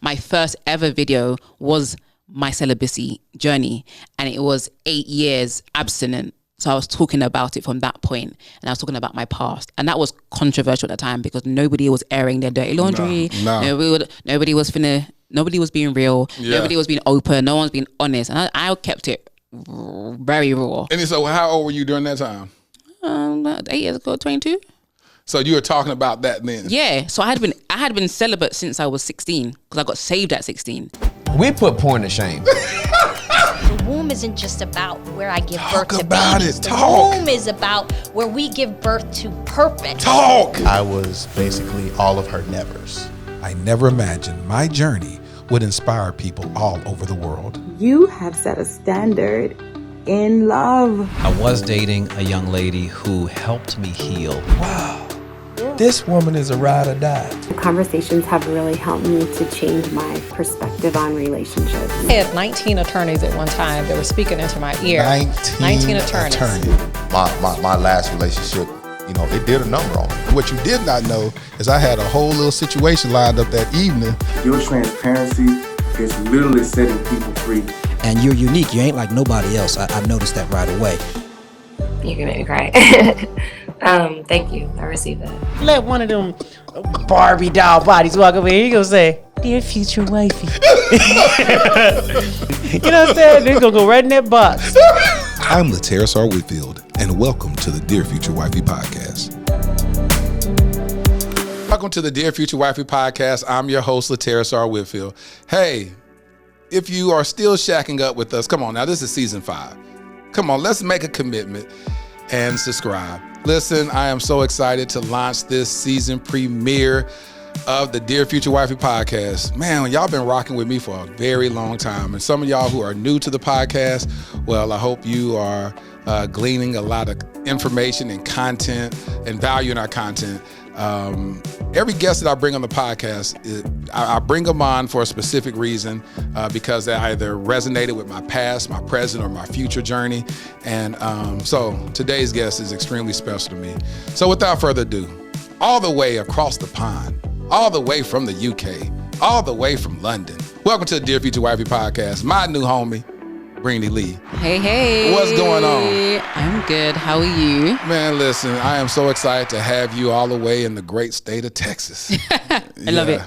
My first ever video was my celibacy journey, and it was 8 years abstinent. So I was talking about it from that point, and I was talking about my past, and that was controversial at the time because nobody was airing their dirty laundry. Nobody was being real. Yeah. Nobody was being open. No one's being honest, and I kept it very raw. And so, how old were you during that time? 8 years ago, 22. So you were talking about that then? Yeah. So I had been celibate since I was 16 because I got saved at 16. We put porn to shame. The womb isn't just about where I give birth to babies. The womb is about where we give birth to purpose. Talk! I was basically all of her nevers. I never imagined my journey would inspire people all over the world. You have set a standard in love. I was dating a young lady who helped me heal. Wow. This woman is a ride or die. The conversations have really helped me to change my perspective on relationships. I had 19 attorneys at one time that were speaking into my ear. 19 attorneys. My last relationship, it did a number on me. What you did not know is I had a whole little situation lined up that evening. Your transparency is literally setting people free. And you're unique. You ain't like nobody else. I noticed that right away. You can make me cry. Thank you. I received that. Let one of them Barbie doll bodies walk over here. He gonna say, "Dear future wifey." You know what I'm saying? They're gonna go right in that box. I'm Laterras Whitfield, and welcome to the Dear Future Wifey podcast. Welcome to the Dear Future Wifey podcast. I'm your host, Laterras Whitfield. Hey, if you are still shacking up with us, come on now, this is season 5. Come on, let's make a commitment and subscribe. Listen, I am so excited to launch this season premiere of the Dear Future Wifey podcast. Man, y'all been rocking with me for a very long time. And some of y'all who are new to the podcast, well, I hope you are gleaning a lot of information and content and value in our content. Every guest that I bring on the podcast, I bring them on for a specific reason because they either resonated with my past, my present, or my future journey. And so today's guest is extremely special to me. So without further ado, all the way across the pond, all the way from the UK, all the way from London, welcome to the Dear Future Wifey podcast, my new homie, Breeny Lee. Hey. What's going on? I'm good. How are you? Man, listen, I am so excited to have you all the way in the great state of Texas. I love it.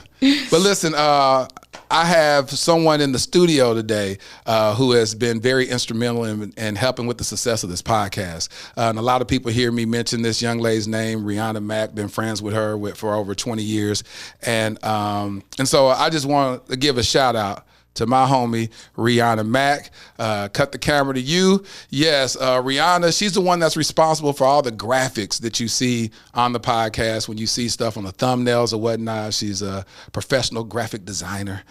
But listen, I have someone in the studio today who has been very instrumental in helping with the success of this podcast. And a lot of people hear me mention this young lady's name, Rihanna Mack. Been friends with her for over 20 years. And so I just want to give a shout out to my homie, Rihanna Mack. Cut the camera to you. Yes, Rihanna, she's the one that's responsible for all the graphics that you see on the podcast. When you see stuff on the thumbnails or whatnot, she's a professional graphic designer.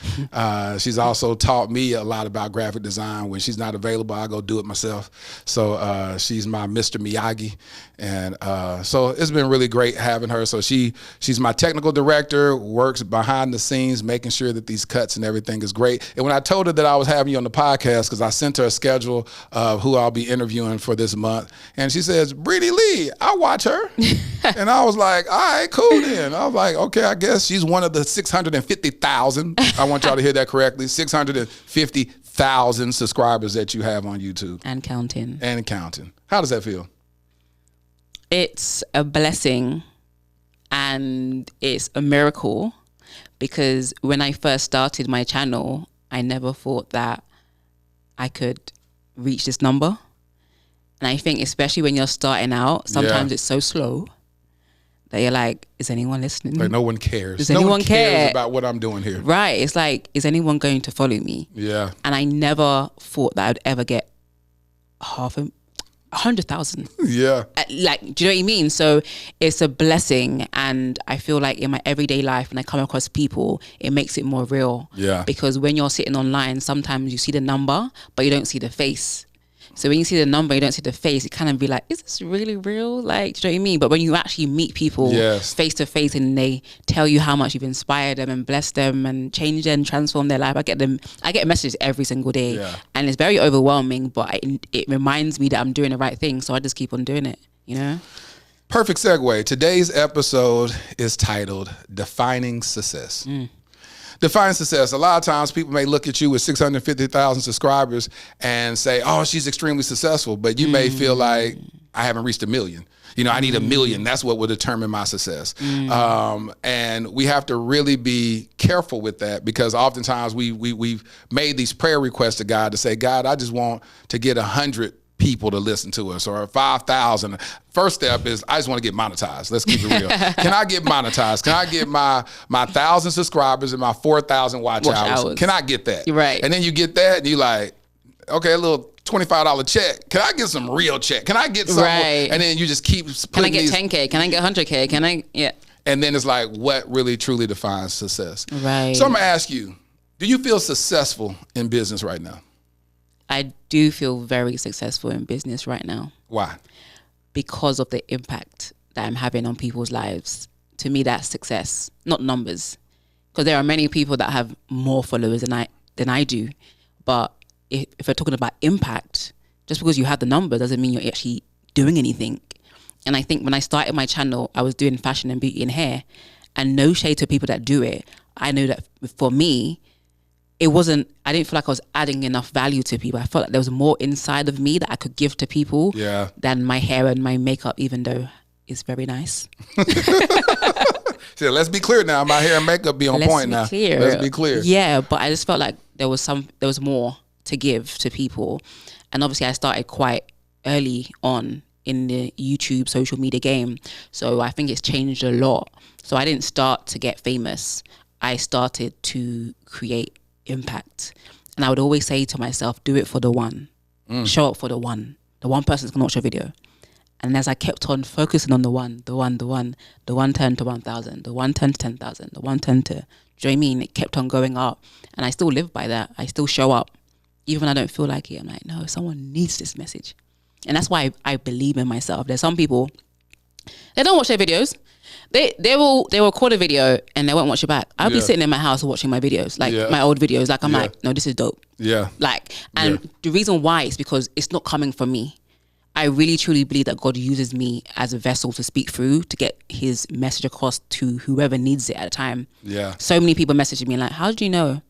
She's also taught me a lot about graphic design. When she's not available, I go do it myself. So she's my Mr. Miyagi. And so it's been really great having her. So she's my technical director, works behind the scenes, making sure that these cuts and everything is great. And when I told her that I was having you on the podcast, because I sent her a schedule of who I'll be interviewing for this month, and she says, Breeny Lee, I'll watch her. And I was like, all right, cool then. I was like, okay, I guess she's one of the 650,000. I want y'all to hear that correctly. 650,000 subscribers that you have on YouTube. And counting. And counting. How does that feel? It's a blessing and it's a miracle because when I first started my channel, I never thought that I could reach this number. And I think especially when you're starting out, sometimes it's so slow that you're like, is anyone listening? Like no one cares. Does anyone care about what I'm doing here? Right. It's like, is anyone going to follow me? Yeah. And I never thought that I'd ever get 100,000. Yeah. Like, do you know what I mean? So it's a blessing. And I feel like in my everyday life, when I come across people, it makes it more real. Yeah. Because when you're sitting online, sometimes you see the number, but you don't see the face. So when you see the number, you don't see the face, it kind of be like, is this really real? Like, do you know what I mean? But when you actually meet people face to face and they tell you how much you've inspired them and blessed them and changed them, transformed their life, I get messages every single day. Yeah. And it's very overwhelming, but it reminds me that I'm doing the right thing. So I just keep on doing it, you know? Perfect segue. Today's episode is titled Defining Success. Define success. A lot of times people may look at you with 650,000 subscribers and say, oh, she's extremely successful. But you may feel like, I haven't reached 1 million. You know, I need 1 million. That's what will determine my success. And we have to really be careful with that, because oftentimes we've made these prayer requests to God to say, God, I just want to get 100 people to listen to us, or 5,000. First step is, I just want to get monetized. Let's keep it real. Can I get monetized? Can I get my 1,000 subscribers and my 4,000 watch hours? Can I get that? Right. And then you get that and you like, okay, a little $25 check. Can I get some real check? Can I get some? Right. And then you just keep putting Can I get 10K? Can I get 100K? Can I, yeah. And then it's like, what really truly defines success? Right. So I'm gonna ask you, do you feel successful in business right now? I do feel very successful in business right now. Why? Because of the impact that I'm having on people's lives. To me, that's success, not numbers. Because there are many people that have more followers than I do. But if we're talking about impact, just because you have the number doesn't mean you're actually doing anything. And I think when I started my channel, I was doing fashion and beauty and hair, and no shade to people that do it. I know that for me, I didn't feel like I was adding enough value to people. I felt like there was more inside of me that I could give to people than my hair and my makeup, even though it's very nice. So let's be clear now. My hair and makeup be on point now. Let's be clear. Yeah, but I just felt like there was more to give to people. And obviously I started quite early on in the YouTube social media game. So I think it's changed a lot. So I didn't start to get famous. I started to create impact. And I would always say to myself, do it for the one. Show up for the one. The one person's gonna watch your video. And as I kept on focusing on the one turned to 1,000, the one turned to 10,000, the one turned to, do you know what I mean? It kept on going up. And I still live by that. I still show up. Even when I don't feel like it, I'm like, no, someone needs this message. And that's why I believe in myself. There's some people, they don't watch their videos. They'll record a video and they won't watch it back. I'll be sitting in my house watching my videos, like my old videos. Like I'm like, no, this is dope. Yeah. Like, and the reason why is because it's not coming from me. I really truly believe that God uses me as a vessel to speak through, to get his message across to whoever needs it at a time. Yeah. So many people messaging me like, how did you know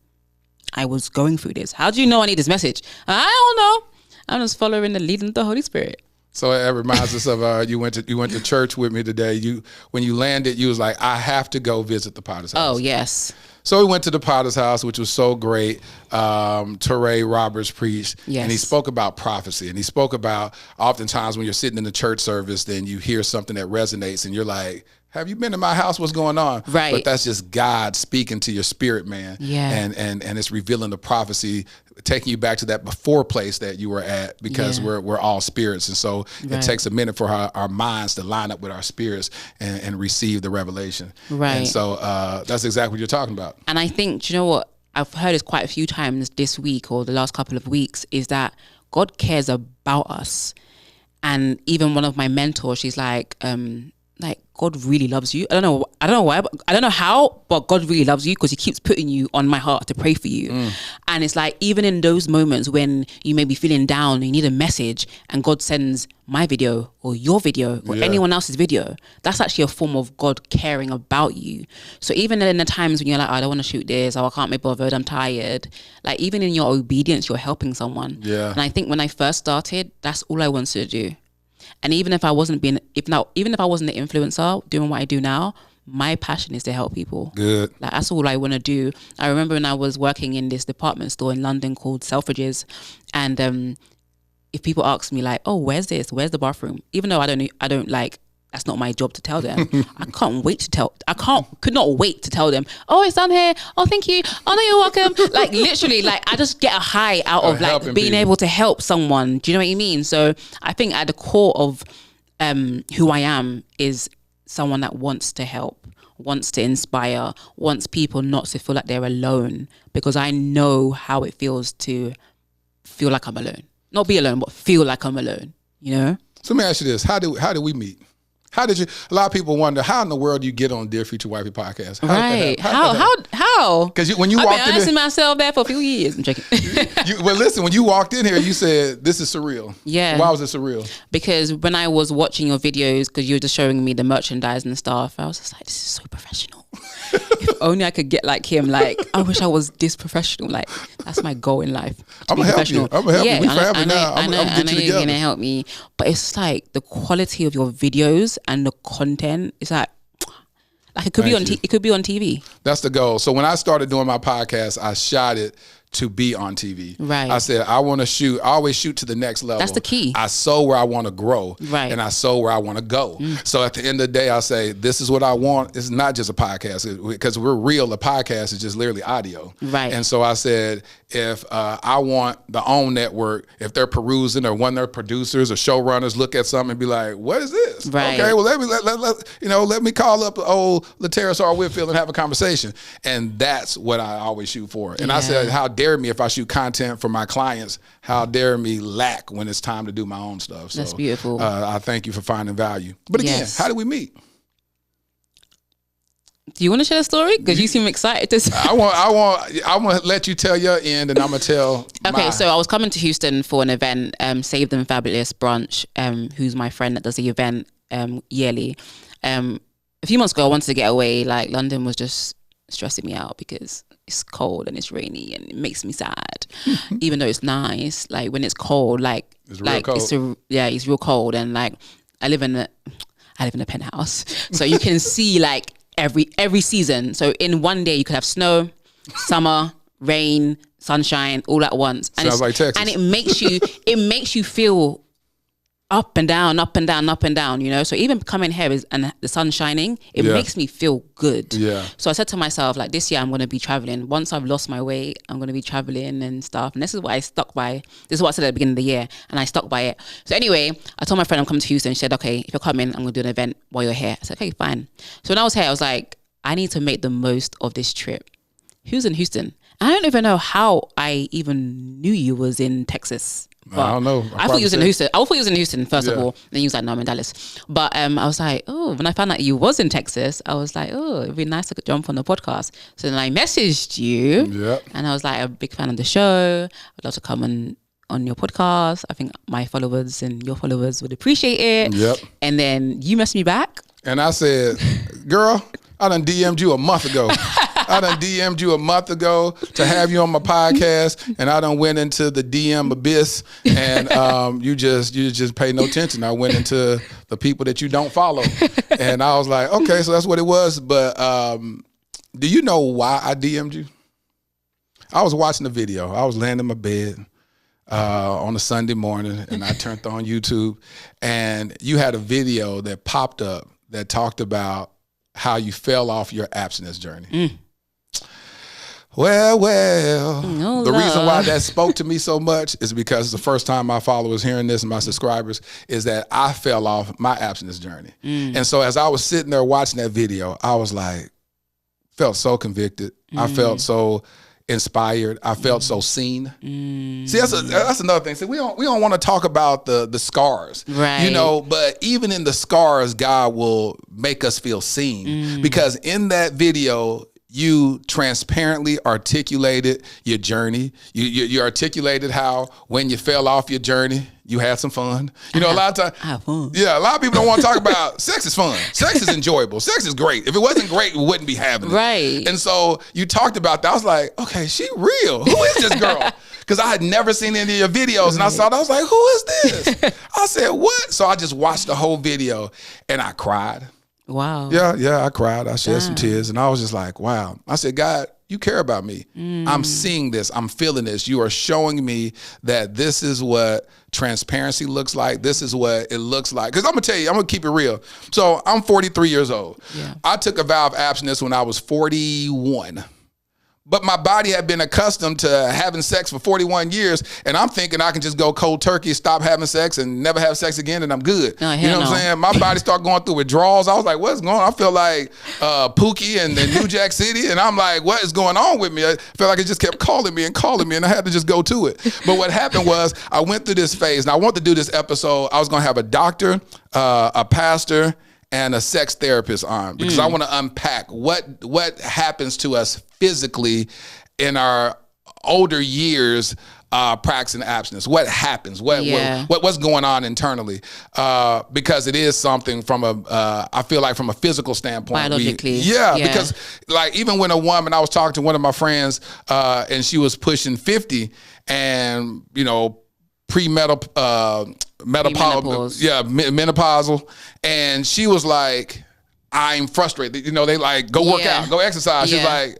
I was going through this? How do you know I need this message? I don't know. I'm just following the leading of the Holy Spirit. So it reminds us of you went to church with me today. When you landed, you was like, I have to go visit the Potter's house. Oh yes. So we went to the Potter's house, which was so great. Teray Roberts preached, and he spoke about prophecy, and he spoke about oftentimes when you're sitting in the church service, then you hear something that resonates, and you're like, have you been to my house? What's going on? Right. But that's just God speaking to your spirit, man. Yeah. And it's revealing the prophecy, taking you back to that before place that you were at, because we're all spirits. And so it takes a minute for our minds to line up with our spirits and receive the revelation. Right. And so that's exactly what you're talking about. And I think, do you know what? I've heard this quite a few times this week or the last couple of weeks, is that God cares about us. And even one of my mentors, she's like God really loves you. I don't know why, but I don't know how, but God really loves you because he keeps putting you on my heart to pray for you. And it's like, even in those moments when you may be feeling down and you need a message, and God sends my video or your video or anyone else's video, that's actually a form of God caring about you. So even in the times when you're like, I don't want to shoot this, or I can't be bothered, I'm tired, like even in your obedience, you're helping someone. Yeah. And I think when I first started, that's all I wanted to do. And even if I wasn't the influencer doing what I do now, my passion is to help people. Good. Like that's all I want to do. I remember when I was working in this department store in London called Selfridges, and if people ask me like, oh, where's this? Where's the bathroom? Even though I don't like, that's not my job to tell them. Could not wait to tell them, oh, it's down here. Oh, thank you. Oh, no, you're welcome. Like literally, like I just get a high out of like being people. Able to help someone. Do you know what I mean? So I think at the core of who I am is someone that wants to help, wants to inspire, wants people not to feel like they're alone, because I know how it feels to feel like I'm alone. Not be alone, but feel like I'm alone, you know? So let me ask you this. How did we meet? How did you? A lot of people wonder how in the world you get on Dear Future Wifey podcast. How? Because when you I've walked been in asking myself that for a few years. I'm checking. Well, listen. When you walked in here, you said this is surreal. Yeah. Why was it surreal? Because when I was watching your videos, because you were just showing me the merchandise and stuff, I was just like, this is so professional. If only I could get like him. Like, I wish I was this professional. Like, that's my goal in life. I'm gonna help you. I'm gonna help you. We family now. I'm gonna get you together. You're gonna help me. But it's like the quality of your videos and the content is like it could be on. It could be on TV. That's the goal. So when I started doing my podcast, I shot it to be on TV. Right. I said, I want to shoot. I always shoot to the next level. That's the key. I sow where I want to grow. Right. And I sow where I want to go. So at the end of the day, I say, this is what I want. It's not just a podcast because we're real. A podcast is just literally audio. Right. And so I said, if I want the OWN network, if they're perusing or one of their producers or showrunners look at something and be like, what is this? Right. Okay, well, let me call up the old Laterras Whitfield and have a conversation. And that's what I always shoot for. And I said, how dare me if I shoot content for my clients, how dare me lack when it's time to do my own stuff. So, that's beautiful. I thank you for finding value. But again, how did we meet? Do you want to share the story? Because you seem excited to say. I want to let you tell your end, and I'm gonna tell. Okay, so I was coming to Houston for an event, Saved and Fabulous Brunch, who's my friend that does the event yearly. A few months ago, I wanted to get away. Like, London was just stressing me out because it's cold and it's rainy and it makes me sad. Even though it's nice, like when it's cold, it's real cold. It's real cold, and like I live in a penthouse, so you can see like every season. So in one day you could have snow, summer, rain, sunshine, all at once. And sounds like Texas. And it makes you feel up and down, up and down, up and down, you know? So even coming here and the sun shining, it makes me feel good. Yeah. So I said to myself, like, this year I'm going to be traveling. Once I've lost my weight, I'm going to be traveling and stuff. And this is what I stuck by. This is what I said at the beginning of the year. And I stuck by it. So anyway, I told my friend I'm coming to Houston. She said, okay, if you're coming, I'm going to do an event while you're here. I said, okay, fine. So when I was here, I was like, I need to make the most of this trip. Who's in Houston? I don't even know how I even knew you was in Texas. But I don't know. I thought you was in Houston. I thought you was in Houston first of all. Then you was like, no, I'm in Dallas. But I was like, oh, when I found out you was in Texas, I was like, oh, it'd be nice to jump on the podcast. So then I messaged you, and I was like, a big fan of the show. I'd love to come on your podcast. I think my followers and your followers would appreciate it. Yep. And then you messaged me back, and I said, girl, I done DM'd you a month ago. I done DM'd you a month ago to have you on my podcast, and I done went into the DM abyss, and you just pay no attention. I went into the people that you don't follow, and I was like, okay, so that's what it was. But do you know why I DM'd you? I was watching the video. I was laying in my bed on a Sunday morning, and I turned on YouTube, and you had a video that popped up that talked about how you fell off your abstinence journey. Well, the reason why that spoke to me so much is because it's the first time my followers hearing this and my subscribers is that I fell off my abstinence journey. And so as I was sitting there watching that video, I was like, felt so convicted. I felt so inspired. I felt so seen. See, that's another thing. See, we don't want to talk about the scars, right? You know, but even in the scars, God will make us feel seen because in that video, you transparently articulated your journey. You articulated how when you fell off your journey, you had some fun. You know, a lot of times, have fun. Yeah, a lot of people don't want to talk about sex is fun. Sex is enjoyable. Sex is great. If it wasn't great, we wouldn't be having it. Right. And so you talked about that. I was like, okay, she real. Who is this girl? Because I had never seen any of your videos, and I saw that. I was like, who is this? I said, what? So I just watched the whole video, and I cried. Wow. Yeah, I cried. I shed some tears, and I was just like, wow. I said, God, you care about me. I'm seeing this. I'm feeling this. You are showing me that this is what transparency looks like. This is what it looks like. Because I'm going to tell you, I'm going to keep it real. So I'm 43 years old. Yeah. I took a vow of abstinence when I was 41. But my body had been accustomed to having sex for 41 years, and I'm thinking I can just go cold turkey, stop having sex, and never have sex again, and I'm good. No, you know what I'm saying? My body started going through withdrawals. I was like, what's going on? I feel like Pookie and New Jack City, and I'm like, what is going on with me? I felt like it just kept calling me, and I had to just go to it. But what happened was I went through this phase, and I wanted to do this episode. I was going to have a doctor, a pastor, and a sex therapist on because I want to unpack what happens to us physically in our older years practicing abstinence? What happens? What's going on internally? Because it is something from I feel like from a physical standpoint. Biologically. Because like even when a woman, I was talking to one of my friends and she was pushing 50 and, menopausal. And she was like, I'm frustrated. They like, go work out, go exercise. She's like,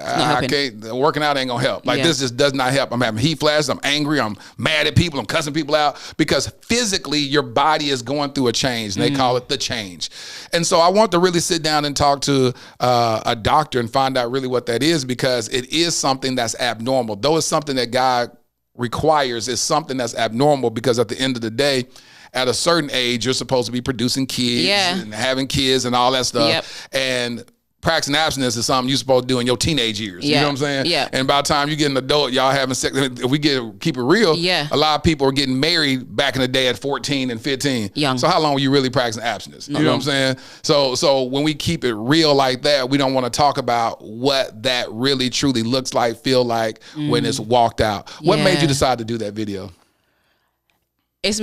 I can't, working out ain't gonna help. Like this just does not help. I'm having heat flashes, I'm angry, I'm mad at people, I'm cussing people out because physically your body is going through a change and they call it the change. And so I want to really sit down and talk to a doctor and find out really what that is, because it is something that's abnormal. Though it's something that God requires, it's something that's abnormal, because at the end of the day, at a certain age, you're supposed to be producing kids and having kids and all that stuff. And practicing abstinence is something you're supposed to do in your teenage years. You know what I'm saying? Yeah. And by the time you get an adult, y'all having sex. If we keep it real, a lot of people are getting married back in the day at 14 and 15. Young. So how long were you really practicing abstinence? You know what I'm saying? So when we keep it real like that, we don't want to talk about what that really truly looks like, feel like when it's walked out. What made you decide to do that video? It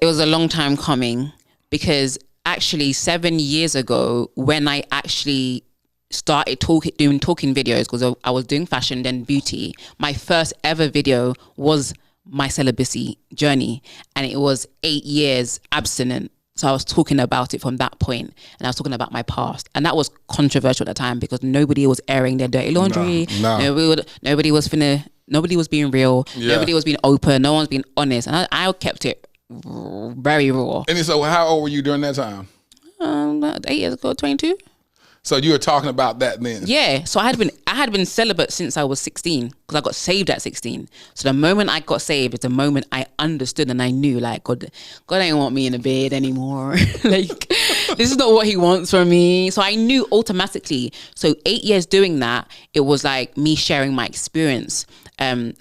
was a long time coming, because actually 7 years ago, when I actually started doing talking videos, because I was doing fashion, then beauty, my first ever video was my celibacy journey, and it was 8 years abstinent. So I was talking about it from that point, and I was talking about my past, and that was controversial at the time because nobody was airing their dirty laundry. Nobody was being real. Nobody was being open. No one's being honest, and I kept it very raw. And so, how old were you during that time? 8 years ago, 22. So you were talking about that then? Yeah. So I had been celibate since I was 16, because I got saved at 16. So the moment I got saved is the moment I understood and I knew, like, God ain't want me in the bed anymore. Like, this is not what he wants from me. So I knew automatically. So 8 years doing that, it was like me sharing my experience, me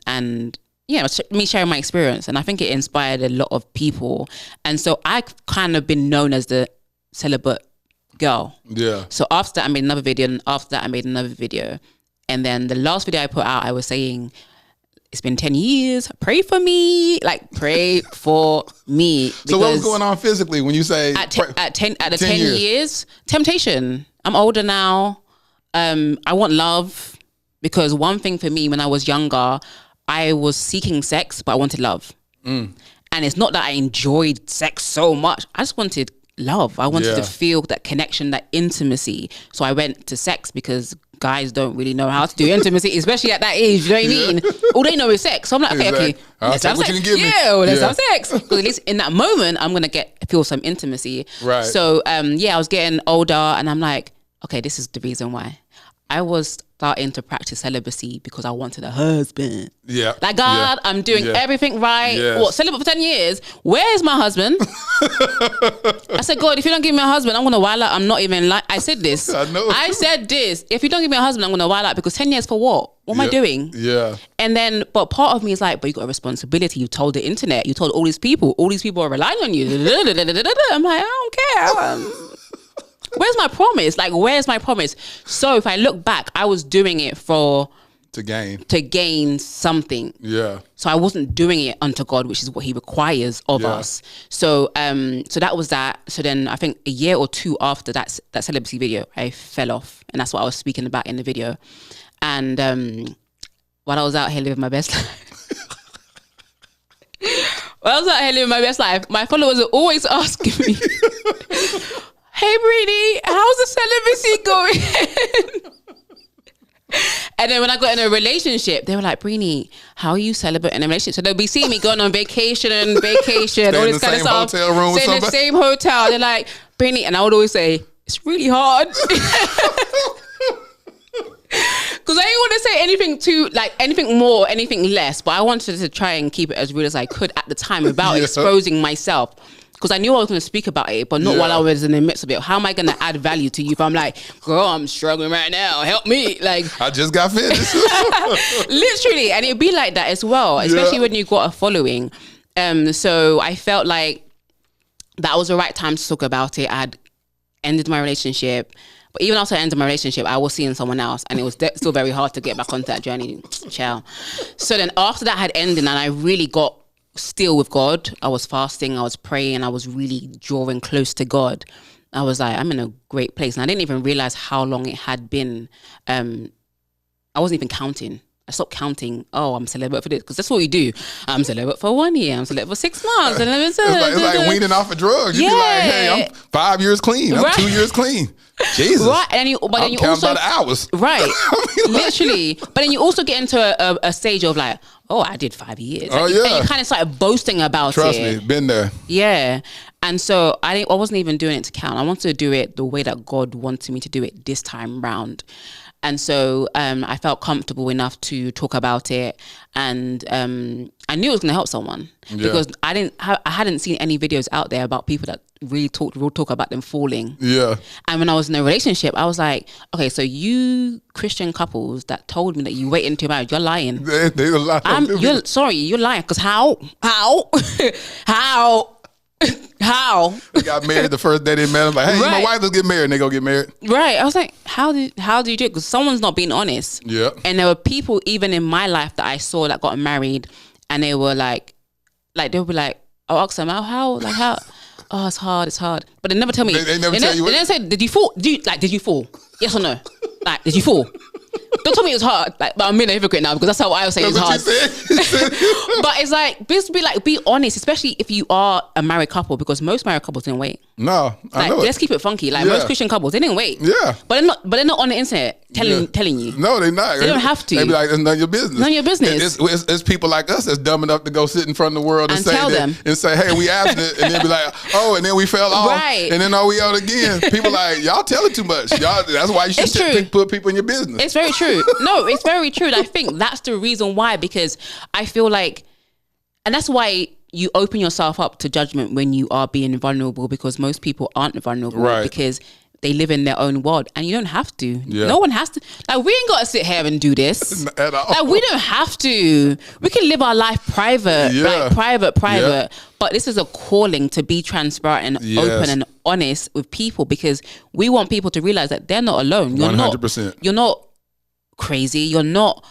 sharing my experience. And I think it inspired a lot of people. And so I've kind of been known as the celibate girl. Yeah. So after that, I made another video, and after that, I made another video. And then the last video I put out, I was saying, it's been 10 years. Pray for me. Like, pray for me. So what was going on physically when you say at the 10 years? Temptation. I'm older now. I want love, because one thing for me when I was younger, I was seeking sex, but I wanted love. And it's not that I enjoyed sex so much. I just wanted love. I wanted to feel that connection, that intimacy. So I went to sex, because guys don't really know how to do intimacy, especially at that age. You know what I mean? All they know is sex. So I'm like, okay, let's have sex. Let's have sex. Because at least in that moment, I'm gonna feel some intimacy. Right. So I was getting older, and I'm like, okay, this is the reason why. I was starting to practice celibacy because I wanted a husband. Yeah. Like, God, I'm doing everything right. Yes. What, celibate for 10 years? Where's my husband? I said, God, if you don't give me a husband, I'm going to wild out. I'm not even like, I said this. I know. I said this. If you don't give me a husband, I'm going to wild out, because 10 years for what? What am I doing? Yeah. And then, but part of me is like, but you got a responsibility. You told the internet. You told all these people are relying on you. I'm like, I don't care. Where's my promise? Like, where's my promise? So if I look back, I was doing it to gain something. Yeah. So I wasn't doing it unto God, which is what he requires of us. So so that was that. So then I think a year or two after that celibacy video, I fell off. And that's what I was speaking about in the video. And while I was out here living my best life, my followers are always asking me, hey, Breeny, how's the celibacy going? And then when I got in a relationship, they were like, Breeny, how are you celibate in a relationship? So they'll be seeing me going on vacation, all this kind of stuff. Stay in the same hotel. They're like, Breeny, and I would always say, it's really hard. Because I didn't want to say anything more, anything less, but I wanted to try and keep it as real as I could at the time without exposing myself. Because I knew I was going to speak about it, but not while I was in the midst of it. How am I going to add value to you if I'm like, girl, I'm struggling right now, help me? Like, I just got finished. Literally. And it'd be like that as well, especially when you got a following. So I felt like that was the right time to talk about it. I had ended my relationship, But even after I ended my relationship, I was seeing someone else, and it was still very hard to get back onto that journey. Ciao. So then after that had ended, and I really got still with God, I was fasting, I was praying, I was really drawing close to God. I was like, I'm in a great place. And I didn't even realize how long it had been. I wasn't even counting. I stopped counting. Oh, I'm celibate for this, because that's what we do. I'm celibate for 1 year. I'm celibate for 6 months. It's like weaning off of drugs. You be like, hey, I'm 5 years clean. I'm 2 years clean. Jesus. Right. And then you also by the hours. Right. Literally. But then you also get into a stage of like, oh, I did 5 years. Oh, yeah. And you kind of started boasting about Trust it. me, been there. Yeah. And so I wasn't even doing it to count. I wanted to do it the way that God wanted me to do it this time round. And so I felt comfortable enough to talk about it, and I knew it was going to help someone because I hadn't seen any videos out there about people that really talk about them falling. Yeah. And when I was in a relationship, I was like, okay, so you Christian couples that told me that you wait until marriage, you're lying. They lie. You're lying, because how? How? They got married the first day they met. I'm like, hey, my wife, let's get married. And they go get married. Right. I was like, how do you do it? Because someone's not being honest. Yeah. And there were people even in my life that I saw that got married, and they were like they would be like, I'll ask them, how? Oh, it's hard. But they never tell me. They never tell you. They never say, did you fall? Did you fall? Yes or no? Like, did you fall? Don't tell me it was hard. Like, but I'm being a hypocrite now, because that's how I would say it's hard. But it's like, be honest, especially if you are a married couple, because most married couples didn't wait. No, I know. Let's keep it funky. Like most Christian couples, they didn't wait. Yeah. But they're not on the internet telling you. No, they're not. They don't have to. They be like, it's none of your business. None of your business. It's people like us that's dumb enough to go sit in front of the world and say tell them. And say, hey, we abstinent, and then be like, oh, and then we fell off. Right. And then we out again. People like, y'all telling too much. That's why you should put people in your business. It's very true. No, it's very true. And I think that's the reason why, because I feel like, and that's why you open yourself up to judgment when you are being vulnerable, because most people aren't vulnerable because they live in their own world, and you don't have to. Yeah. No one has to. Like, we ain't got to sit here and do this. At all. Like, we don't have to. We can live our life private, like private. Yeah. But this is a calling to be transparent and open and honest with people, because we want people to realize that they're not alone. You're 100%. You're not crazy. You're not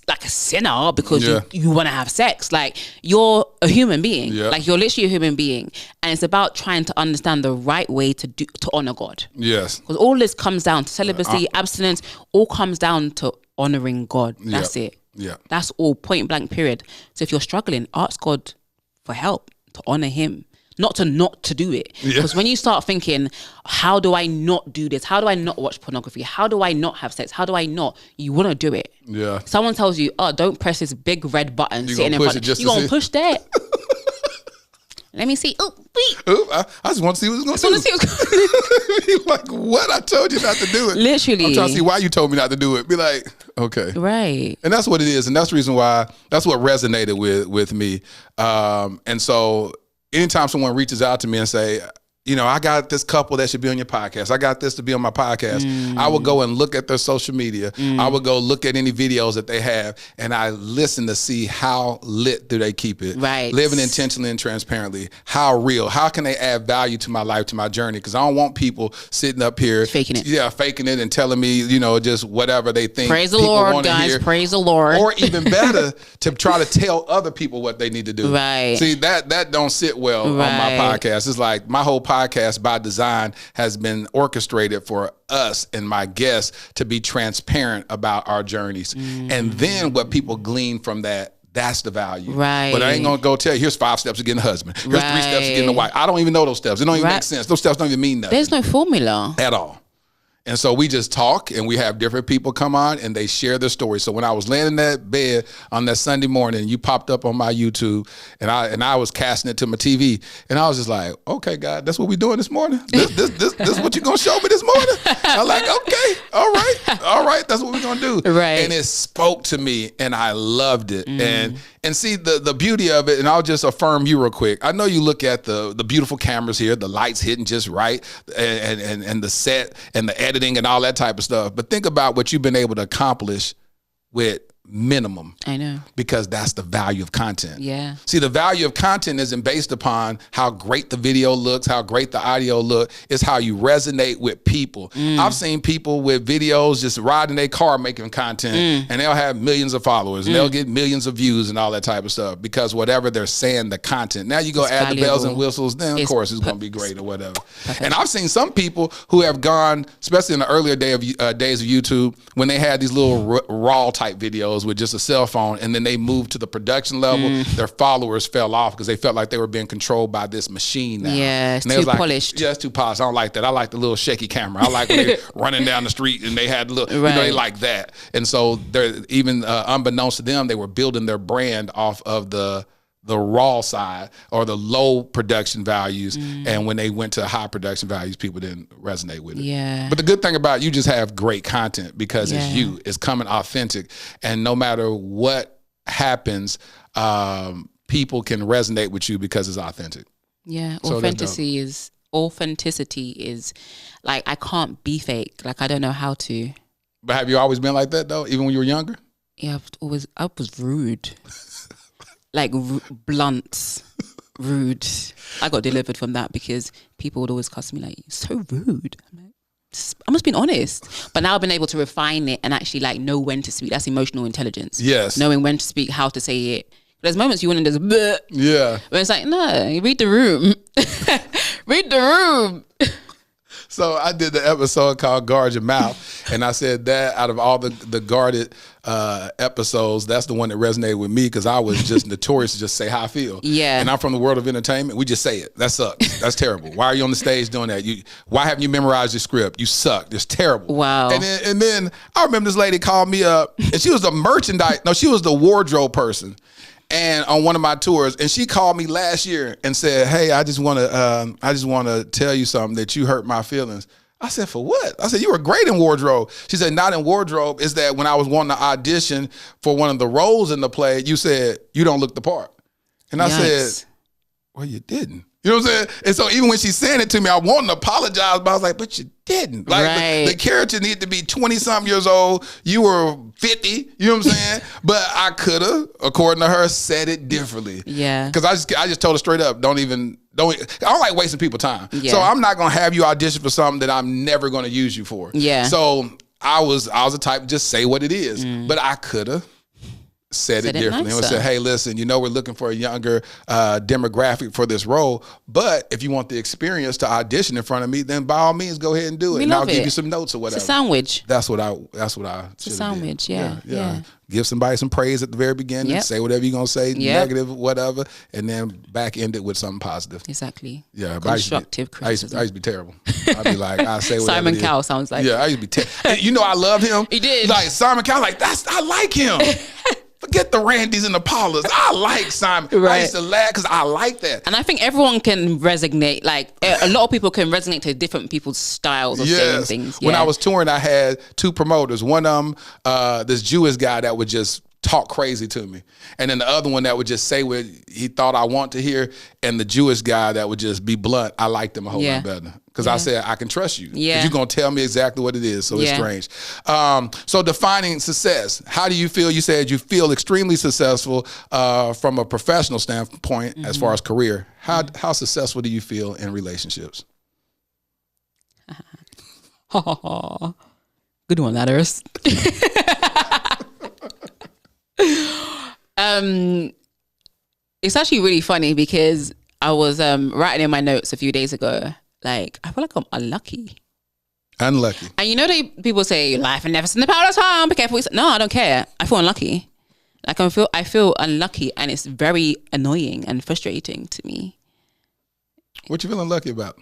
like a sinner because you want to have sex. Like, you're a human being. Like, you're literally a human being, and it's about trying to understand the right way to honor God. Yes, because all this comes down to celibacy, abstinence. All comes down to honoring God. That's it. Yeah, that's all. Point blank. Period. So if you're struggling, ask God for help to honor Him. Not to do it. Because when you start thinking, how do I not do this? How do I not watch pornography? How do I not have sex? How do I not? You want to do it. Yeah. Someone tells you, oh, don't press this big red button sitting in front of you. You're going to push that. Let me see. Oh, wait. I just want to see what's going to do. Like, what? I told you not to do it. Literally. I'm trying to see why you told me not to do it. Be like, okay. Right. And that's what it is. And that's the reason why, that's what resonated with me. And so, anytime someone reaches out to me and say, you know, I got this couple that should be on your podcast. I got this to be on my podcast. I will go and look at their social media. I will go look at any videos that they have, and I listen to see how lit do they keep it. Right. Living intentionally and transparently. How real. How can they add value to my life, to my journey? Because I don't want people sitting up here. Faking it. Yeah, faking it and telling me, you know, just whatever they think. Praise the Lord, guys. Praise the Lord. Or even better, to try to tell other people what they need to do. Right. See, that don't sit well on my podcast. It's like my whole podcast by design has been orchestrated for us and my guests to be transparent about our journeys. And then what people glean from that, that's the value. Right. But I ain't gonna go tell you, here's 5 steps to getting a husband. Here's 3 steps to getting a wife. I don't even know those steps. It don't even make sense. Those steps don't even mean nothing. There's no formula. At all. And so we just talk, and we have different people come on and they share their story. So when I was laying in that bed on that Sunday morning, you popped up on my YouTube, and I was casting it to my TV, and I was just like, okay, God, that's what we doing this morning? This what you gonna show me this morning? I'm like, okay, all right, that's what we're gonna do. Right. And it spoke to me, and I loved it. And see the beauty of it, and I'll just affirm you real quick. I know you look at the beautiful cameras here, the lights hitting just right, and the set and the editing and all that type of stuff. But think about what you've been able to accomplish with minimum. I know. Because that's the value of content. Yeah. See, the value of content isn't based upon how great the video looks, how great the audio look. It's how you resonate with people. I've seen people with videos just riding their car making content, and they'll have millions of followers, and they'll get millions of views and all that type of stuff because whatever they're saying, the content. Now you go add valuable. The bells and whistles, then of course it's going to be great or whatever. Perfect. And I've seen some people who have gone, especially in the earlier days of YouTube, when they had these little raw type videos with just a cell phone, and then they moved to the production level, their followers fell off because they felt like they were being controlled by this machine now. Yeah, it's too polished. Yeah, it's too polished. I don't like that. I like the little shaky camera. I like when they running down the street and they had the little, they like that. And so they're even unbeknownst to them, they were building their brand off of the raw side or the low production values. And when they went to high production values, people didn't resonate with it. Yeah. But the good thing about it, you just have great content because it's you. It's coming authentic. And no matter what happens, people can resonate with you because it's authentic. Yeah. Authenticity is like, I can't be fake. Like, I don't know how to. But have you always been like that though, even when you were younger? Yeah, I was rude. Like blunt, rude. I got delivered from that because people would always cuss me like, you're so rude. I'm like, I'm just being honest. But now I've been able to refine it and actually like know when to speak. That's emotional intelligence. Yes. Knowing when to speak, how to say it. There's moments you want to just bleh. Yeah. But it's like, no, you read the room. Read the room. So I did the episode called Guard Your Mouth, and I said that out of all the guarded episodes, that's the one that resonated with me because I was just notorious to just say how I feel. Yeah. And I'm from the world of entertainment. We just say it. That sucks. That's terrible. Why are you on the stage doing that? Why haven't you memorized your script? You suck. It's terrible. Wow. And then I remember this lady called me up, and she was she was the wardrobe person. And on one of my tours, and she called me last year and said, "Hey, I just want to tell you something that you hurt my feelings." I said, "For what?" I said, "You were great in wardrobe." She said, "Not in wardrobe. Is that when I was wanting to audition for one of the roles in the play, you said you don't look the part." And I said, "Well, you didn't." You know what I'm saying? And so even when she's saying it to me, I wanted to apologize, but I was like, "But you didn't." Like the character needed to be 20-something years old. You were 50. You know what I'm saying? But I could have, according to her, said it differently. Yeah. Because I just told her straight up, I don't like wasting people's time. Yeah. So I'm not gonna have you audition for something that I'm never gonna use you for. Yeah. So I was the type to just say what it is. But I could have said it differently. And said, "Hey, listen, we're looking for a younger demographic for this role, but if you want the experience to audition in front of me, then by all means go ahead and do it. And I'll give you some notes or whatever." It's a sandwich. That's what I It's a sandwich, yeah. Give somebody some praise at the very beginning, say whatever you're gonna say, negative, whatever, and then back end it with something positive. Exactly. Yeah. Constructive criticism. I used to be terrible. I'd be like, I say whatever. Simon Cowell sounds like. Yeah, I used to be terrible. I love him. He did. Like Simon Cowell, I like him. Forget the Randys and the Paulas. I like Simon. Right. I used to laugh because I like that. And I think everyone can resonate. Like a lot of people can resonate to different people's styles of saying things. Yeah. When I was touring, I had two promoters. One of them, this Jewish guy that would just talk crazy to me. And then the other one that would just say what he thought I want to hear. And the Jewish guy that would just be blunt. I liked him a whole lot better. Because I said, I can trust you. Yeah. You're going to tell me exactly what it is. So it's strange. So defining success. How do you feel? You said you feel extremely successful from a professional standpoint as far as career. How successful do you feel in relationships? Good one, Laterras. It's actually really funny because I was writing in my notes a few days ago. Like, I feel like I'm unlucky. Unlucky. And people say life and never seen the power of time. Be careful. No, I don't care. I feel unlucky. Like I feel unlucky, and it's very annoying and frustrating to me. What you feel unlucky about?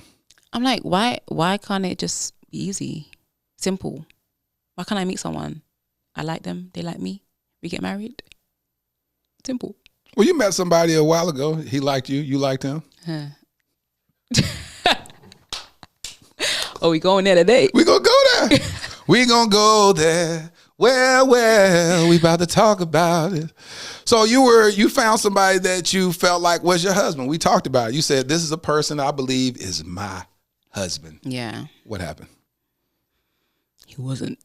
I'm like, why can't it just be easy, simple? Why can't I meet someone? I like them. They like me. We get married. Simple. Well, you met somebody a while ago. He liked you. You liked him. Oh, we going there today? We gonna go there. We gonna go there. Well, we about to talk about it. So you found somebody that you felt like was your husband. We talked about it. You said, this is a person I believe is my husband. Yeah. What happened? He wasn't.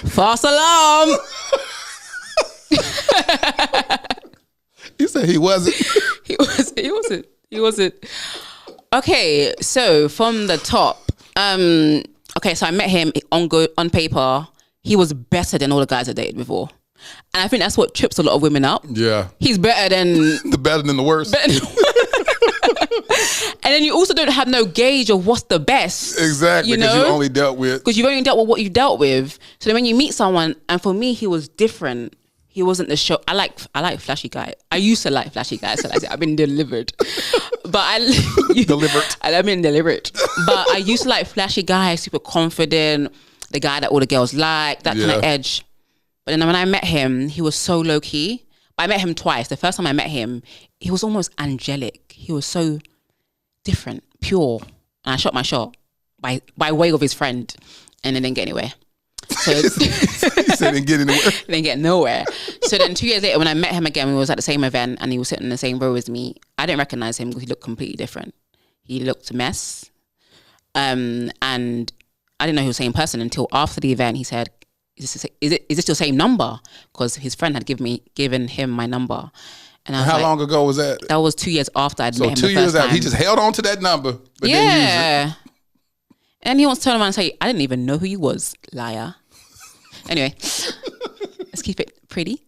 False alarm. You said he wasn't. He wasn't. Okay, so from the top. Okay, so I met him on paper. He was better than all the guys I dated before. And I think that's what trips a lot of women up. Yeah. He's better than... better than the worst. And then you also don't have no gauge of what's the best. Exactly, because you only dealt with... Because you've only dealt with what you've dealt with. So then when you meet someone, and for me, he was different. He wasn't the show. I like flashy guys. I used to like flashy guys. So I've been delivered. But I've been deliberate. But I used to like flashy guys, super confident, the guy that all the girls like, that kind of edge. But then when I met him, he was so low key. But I met him twice. The first time I met him, he was almost angelic. He was so different, pure. And I shot my shot by way of his friend, and it didn't get anywhere. So he said didn't get anywhere. Didn't get nowhere. So then 2 years later, when I met him again, we was at the same event, and he was sitting in the same row as me. I didn't recognize him because he looked completely different. He looked a mess, and I didn't know he was the same person until after the event. He said, "Is this your same number?" Because his friend had given him my number. And I was how long ago was that? That was 2 years after I'd met him. So 2 years after, he just held on to that number, but didn't use it. And he wants to turn around and say, "I didn't even know who you was, liar." Anyway, let's keep it pretty.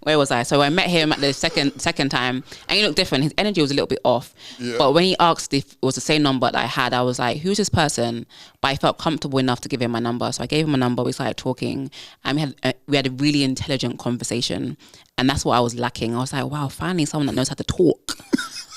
Where was I? So I met him at the second time, and he looked different. His energy was a little bit off. Yeah. But when he asked if it was the same number that I had, I was like, "Who's this person?" But I felt comfortable enough to give him my number. So I gave him a number. We started talking, and we had a really intelligent conversation. And that's what I was lacking. I was like, wow, finally someone that knows how to talk.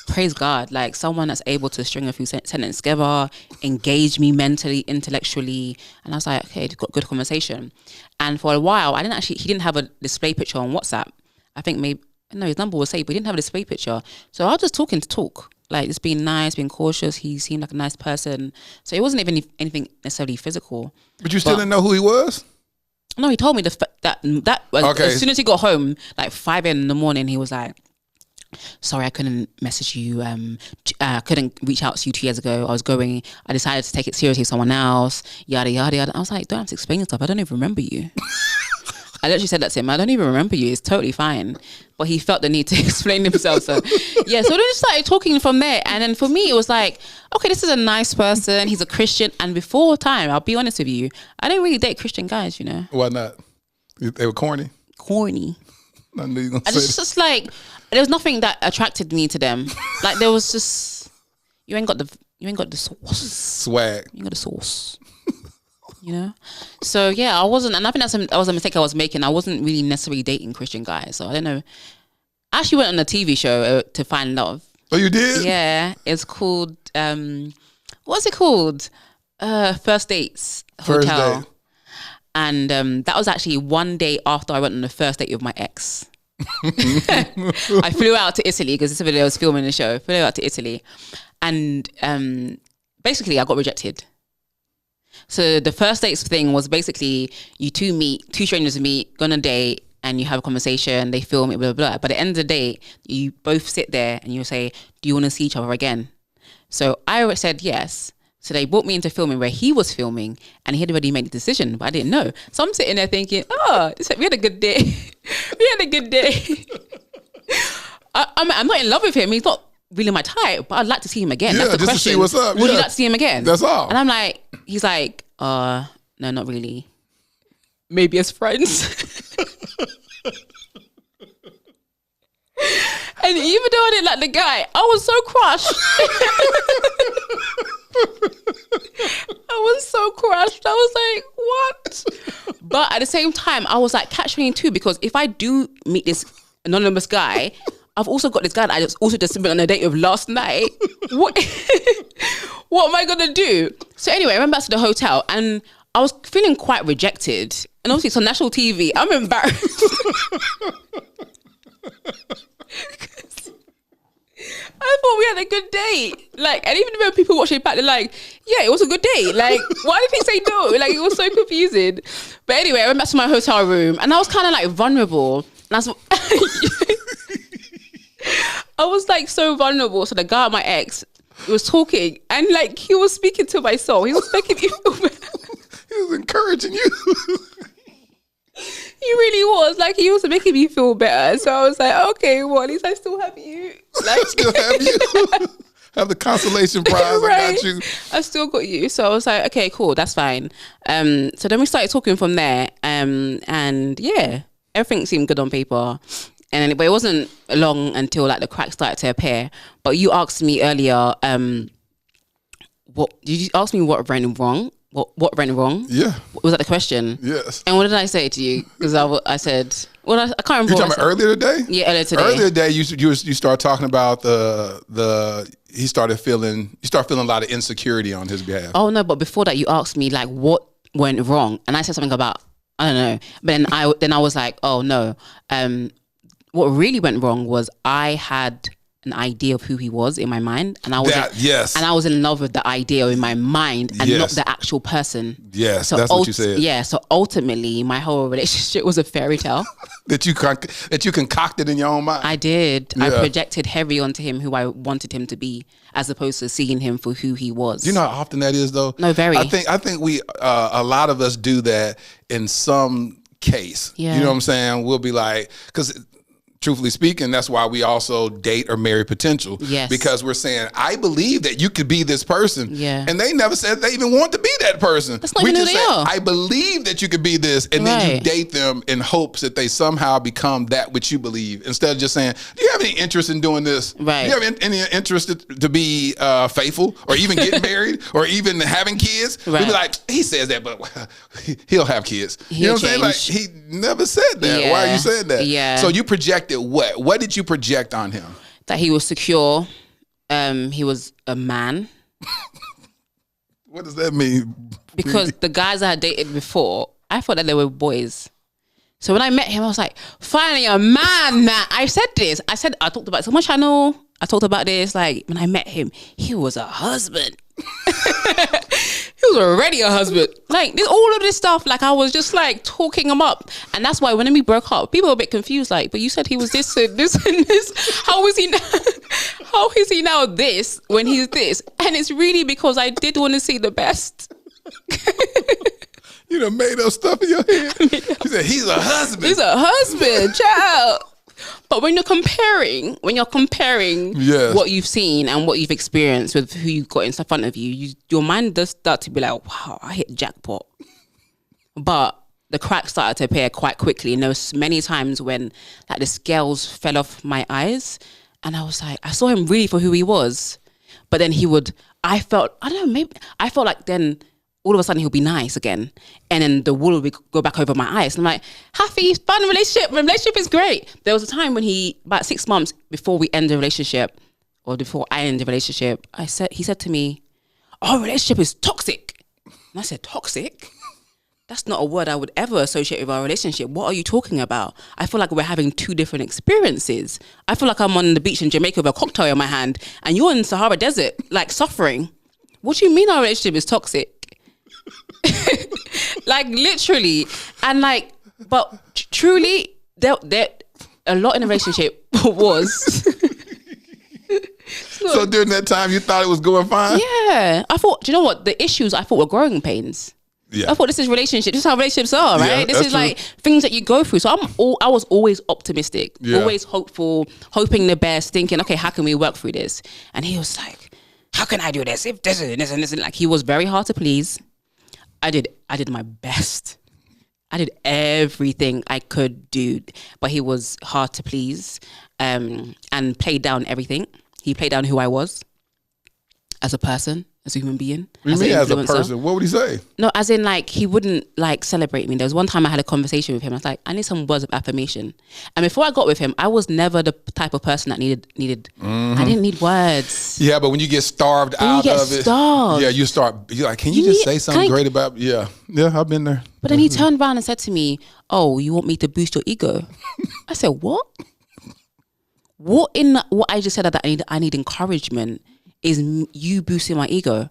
Praise God. Like someone that's able to string a few sentences together, engage me mentally, intellectually. And I was like, okay, got good conversation. And for a while, he didn't have a display picture on WhatsApp. I think his number was saved, but he didn't have a display picture. So I was just talking to talk, like just being nice, being cautious. He seemed like a nice person. So it wasn't even anything necessarily physical. But you still didn't know who he was? No, he told me that okay. As soon as he got home, like 5 a.m. in the morning, he was like, "Sorry, I couldn't message you. I couldn't reach out to you 2 years ago. I decided to take it seriously with someone else, yada, yada, yada." I was like, don't have to explain yourself. I don't even remember you. I literally said that to him. I don't even remember you. It's totally fine. But he felt the need to explain himself. So yeah, so then we started talking from there. And then for me, it was like, okay, this is a nice person. He's a Christian. And before time, I'll be honest with you, I didn't really date Christian guys, you know. Why not? They were corny? Corny. I knew you were going to say that. Just like, there was nothing that attracted me to them. Like there was just, you ain't got the sauce. Swag. You ain't got the sauce. You know? So yeah, I wasn't, and I think that was a mistake I was making. I wasn't really necessarily dating Christian guys. So I don't know. I actually went on a TV show to find love. Oh, you did? Yeah. It's called, what's it called? First Dates Hotel. First Date. And that was actually one day after I went on the first date with my ex. I flew out to Italy because this video was filming the show. Flew out to Italy, and basically I got rejected. So the first dates thing was basically two strangers meet, go on a date, and you have a conversation. They film it, blah blah blah. But at the end of the day, you both sit there and you say, "Do you want to see each other again?" So I said yes. So they brought me into filming where he was filming, and he had already made the decision, but I didn't know. So I'm sitting there thinking, we had a good day. We had a good day. I'm not in love with him. He's not really my type, but I'd like to see him again. Yeah, that's the just question. to see what's up. Would you like to see him again? That's all. And I'm like, he's like, no, not really. Maybe as friends. And even though I didn't like the guy, I was so crushed. I was so crushed. I was like, what? But at the same time, I was like catch-22 because if I do meet this anonymous guy, I've also got this guy that I just been on a date with last night. What am I gonna do? So anyway, I went back to the hotel and I was feeling quite rejected. And obviously it's on national TV. I'm embarrassed. I thought we had a good date. Like, and even when people watch it back, they're like, yeah, it was a good date. Like, why did he say no? Like, it was so confusing. But anyway, I went back to my hotel room and I was kind of like vulnerable. And I was like so vulnerable. So the guy, my ex, was talking, and like he was speaking to my soul. He was making me feel better. He was encouraging you. He really was. Like, he was making me feel better. So I was like, okay, well, at least I still have you. Like, still have you. Have the consolation prize. Right. I got you. I still got you. So I was like, okay, cool, that's fine. So then we started talking from there. And yeah, everything seemed good on paper. But it wasn't long until like the cracks started to appear. But you asked me earlier, what did you ask me what went wrong? What went wrong? Yeah. Was that the question? Yes. And what did I say to you? Because I said, well, I can't remember. You talking about earlier today? Yeah, earlier today. Earlier today, you start talking about you start feeling a lot of insecurity on his behalf. Oh no, but before that, you asked me like what went wrong, and I said something about I don't know. But then I was like, oh no. What really went wrong was I had an idea of who he was in my mind, and I was and I was in love with the idea in my mind and not the actual person. Yes, so that's what you said. Yeah, so ultimately, my whole relationship was a fairy tale that you concocted in your own mind. I did. Yeah. I projected heavy onto him who I wanted him to be, as opposed to seeing him for who he was. Do you know how often that is, though? No, very. I think we a lot of us do that in some case. Yeah. You know what I'm saying? We'll be like, because truthfully speaking, that's why we also date or marry potential. Yes. Because we're saying, I believe that you could be this person. Yeah. And they never said they even want to be that person. That's not even who they are. I believe that you could be this. And then you date them in hopes that they somehow become that which you believe. Instead of just saying, do you have any interest in doing this? Right. Do you have any interest to be faithful or even getting married or even having kids? Right. We'd be like, he says that, but he'll have kids. You know what I'm saying? Like, he never said that. Yeah. Why are you saying that? Yeah. So you projected what did you project on him? That he was secure. He was a man. What does that mean? Because the guys I had dated before, I thought that they were boys. So when I met him, I was like, finally a man. I said this. I talked about it on my channel. I talked about this. Like, when I met him, he was a husband. He was already a husband. Like, all of this stuff, like, I was just like talking him up. And that's why when we broke up, people were a bit confused. Like, but you said he was this and this and this. How is he now? How is he now this when he's this? And it's really because I did want to see the best. You done made up stuff in your head. You said he's a husband. He's a husband, child. But when you're comparing yes. what you've seen and what you've experienced with who you've got in front of you, your mind does start to be like, wow, I hit jackpot. But the cracks started to appear quite quickly. And there was many times when like the scales fell off my eyes and I was like, I saw him really for who he was. But then I felt like then all of a sudden he'll be nice again. And then the wool will go back over my eyes. And I'm like, happy, fun relationship. My relationship is great. There was a time when about 6 months before we end the relationship, or before I end the relationship, he said to me, our relationship is toxic. And I said, toxic? That's not a word I would ever associate with our relationship. What are you talking about? I feel like we're having two different experiences. I feel like I'm on the beach in Jamaica with a cocktail in my hand and you're in Sahara Desert, like suffering. What do you mean our relationship is toxic? Like literally. And like, but truly there a lot in the relationship was so during that time you thought it was going fine? Yeah. I thought, do you know what? The issues I thought were growing pains. Yeah. I thought this is relationship. This is how relationships are, right? Yeah, this is true. Like things that you go through. So I was always optimistic, always hopeful, hoping the best, thinking, okay, how can we work through this? And he was like, how can I do this if this and this and this? And like he was very hard to please. I did my best. I did everything I could do, but he was hard to please, and played down everything. He played down who I was as a person, as a human being. What do you mean as a person? What would he say? No, as in like he wouldn't like celebrate me. There was one time I had a conversation with him. I was like, I need some words of affirmation. And before I got with him, I was never the type of person that needed. Mm-hmm. I didn't need words. Yeah, but when you get starved out of it, yeah, you're like, can you just say something great about? Yeah, I've been there. But then he turned around and said to me, "Oh, you want me to boost your ego?" I said, "What? What I just said that I need encouragement is you boosting my ego?"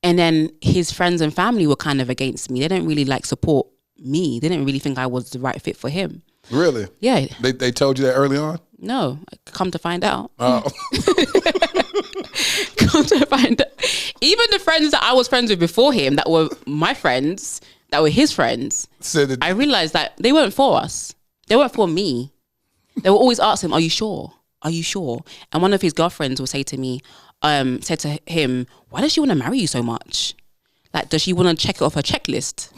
And then his friends and family were kind of against me. They didn't really like support me. They didn't really think I was the right fit for him. Really? Yeah. They told you that early on? No, come to find out. Oh. Come to find out. Even the friends that I was friends with before him, that were my friends, that were his friends, I realized that they weren't for us. They weren't for me. They would always ask him, "Are you sure? Are you sure?" And one of his girlfriends would say to me, said to him, "Why does she want to marry you so much? Like, does she want to check it off her checklist?"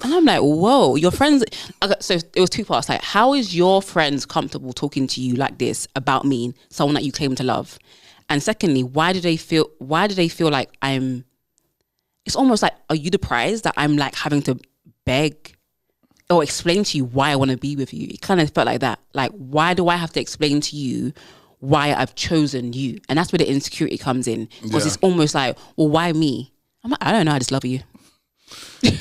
And I'm like, whoa, your friends. Okay, so it was two parts. Like, how is your friends comfortable talking to you like this about me, someone that you claim to love? And secondly, why do they feel like I'm? It's almost like, are you the prize that I'm like having to beg or explain to you why I want to be with you? It kind of felt like that. Like, why do I have to explain to you why I've chosen you? And that's where the insecurity comes in, because it's almost like, well, why me? I'm like, I don't know, I just love you.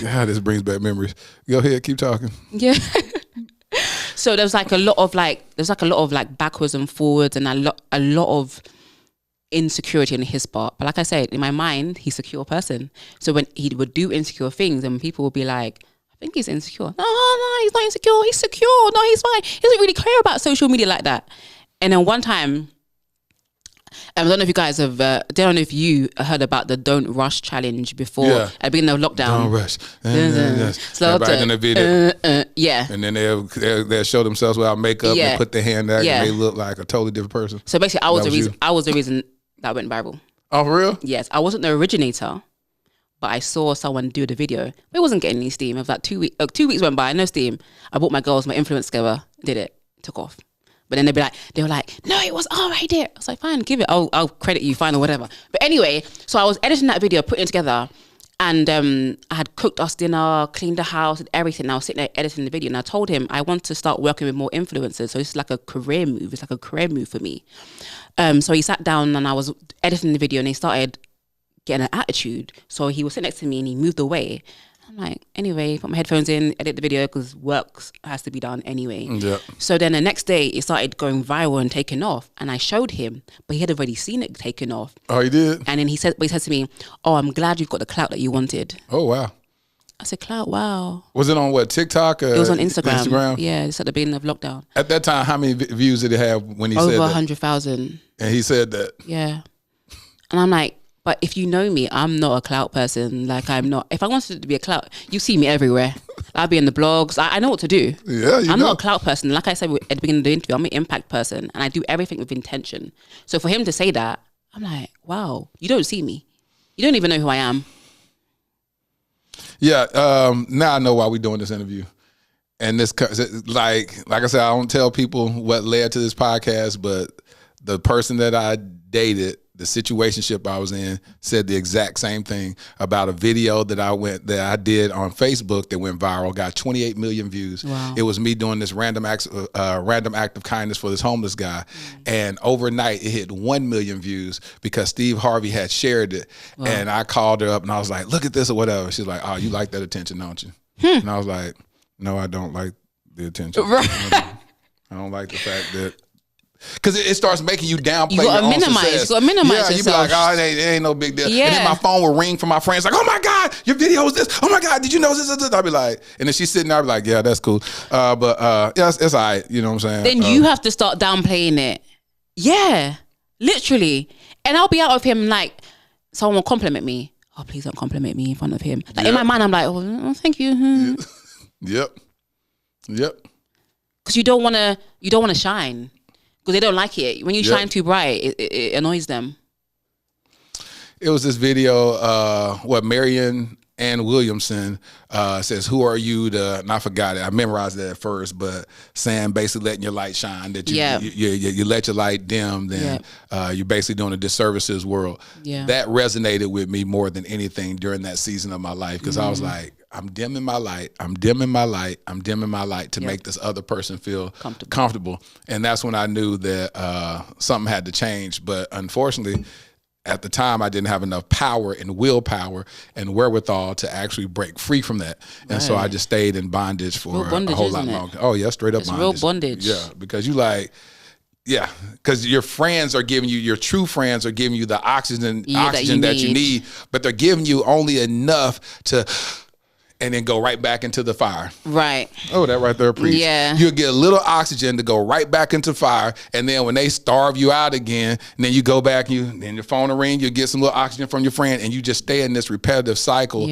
God, this brings back memories. Go ahead, keep talking. Yeah. So there's like a lot of backwards and forwards, and a lot of insecurity on his part. But like I said, in my mind, he's a secure person. So when he would do insecure things, and people would be like, I think he's insecure. No, he's not insecure. He's secure. No, he's fine. He doesn't really care about social media like that. And then one time, I don't know if you guys have, I don't know if you heard about the Don't Rush challenge before, at the beginning of lockdown. Don't rush. Slow in the video. Yeah. And then they'll show themselves without makeup and they put their hand out and they look like a totally different person. So basically, I was the reason that went viral. Oh, for real? Yes. I wasn't the originator, but I saw someone do the video. It wasn't getting any steam. It was like 2 weeks went by, no steam. I brought my girls, my influence together, did it, took off. But then they were like, no, it was our idea. I was like, fine, give it. I'll credit you, fine, or whatever. But anyway, so I was editing that video, putting it together, and I had cooked us dinner, cleaned the house, and everything. And I was sitting there editing the video, and I told him I want to start working with more influencers. So it's like a career move. It's like a career move for me. So he sat down, and I was editing the video, and he started getting an attitude. So he was sitting next to me, and he moved away. I'm like, anyway, put my headphones in, edit the video, because work has to be done anyway. Yeah. So then the next day, it started going viral and taking off. And I showed him, but he had already seen it taking off. Oh, he did? And then he said to me, "Oh, I'm glad you've got the clout that you wanted." Oh, wow. I said, "Clout, wow." Was it on what, TikTok? It was on Instagram. Yeah, it's at the beginning of lockdown. At that time, how many views did it have when he said that? Over 100,000. And he said that? Yeah. And I'm like, but if you know me, I'm not a clout person. Like, I'm not. If I wanted to be a clout, you see me everywhere. I'll be in the blogs. I know what to do. Yeah, I'm not a clout person. Like I said at the beginning of the interview, I'm an impact person, and I do everything with intention. So for him to say that, I'm like, wow, you don't see me. You don't even know who I am. Yeah. Now I know why we're doing this interview. And this, like I said, I don't tell people what led to this podcast, but the person that I dated, the situationship I was in, said the exact same thing about a video that I did on Facebook that went viral, got 28 million views. Wow. It was me doing this random act of kindness for this homeless guy, and overnight it hit 1 million views because Steve Harvey had shared it. Wow. And I called her up and I was like, "Look at this," or whatever. She's like, "Oh, you like that attention, don't you?" And I was like, "No, I don't like the attention. Right. I don't like the fact that." Because it starts making you downplay your own success. You gotta minimize yourself. You be like, "Oh, it ain't no big deal." Yeah. And then my phone will ring from my friends like, "Oh my God, your video is this. Oh my God, did you know this?" I'll be like, and then she's sitting there, I'll be like, "Yeah, that's cool." But it's all right. You know what I'm saying? Then you have to start downplaying it. Yeah, literally. And I'll be out of him like, someone will compliment me. "Oh, please don't compliment me in front of him." Like in my mind, I'm like, "Oh, thank you." Yep. Because you don't want to shine. Because they don't like it. When you shine too bright, it annoys them. It was this video, Marion Ann Williamson says, "Who are you to," and I forgot it. I memorized it at first, but saying basically letting your light shine, that you let your light dim, then you're basically doing a disservice to this world. Yeah. That resonated with me more than anything during that season of my life, because I was like, I'm dimming my light to make this other person feel comfortable. And that's when I knew that something had to change. But unfortunately, at the time, I didn't have enough power and willpower and wherewithal to actually break free from that. And so I just stayed in bondage for a whole lot longer. Oh, yeah, straight up bondage. Real bondage. Yeah, because because your friends are giving you, your true friends are giving you the oxygen that you need, but they're giving you only enough to... and then go right back into the fire. Right. Oh, that right there, preach. Yeah. You'll get a little oxygen to go right back into fire, and then when they starve you out again, and then you go back, and then your phone will ring, you get some little oxygen from your friend, and you just stay in this repetitive cycle,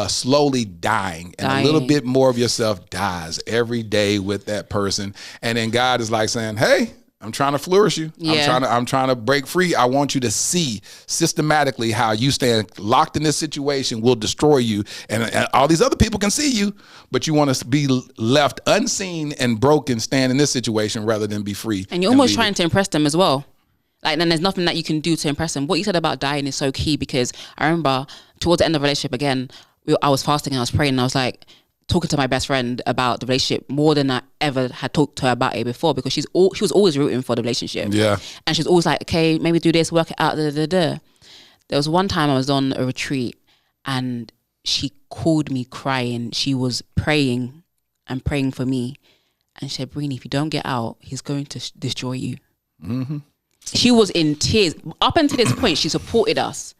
slowly dying. And a little bit more of yourself dies every day with that person. And then God is like saying, hey, I'm trying to flourish you. Yeah. I'm trying to break free. I want you to see systematically how you stand locked in this situation will destroy you. And all these other people can see you, but you want to be left unseen and broken, stand in this situation rather than be free. And you're almost trying to impress them as well. Like, then there's nothing that you can do to impress them. What you said about dying is so key, because I remember towards the end of the relationship again, I was fasting and I was praying and I was like, talking to my best friend about the relationship more than I ever had talked to her about it before, because she was always rooting for the relationship. Yeah. And she's always like, okay, maybe do this, work it out, There was one time I was on a retreat and she called me crying. She was praying and praying for me. And she said, Breeny, if you don't get out, he's going to destroy you. Mm-hmm. She was in tears. Up until this point, she supported us.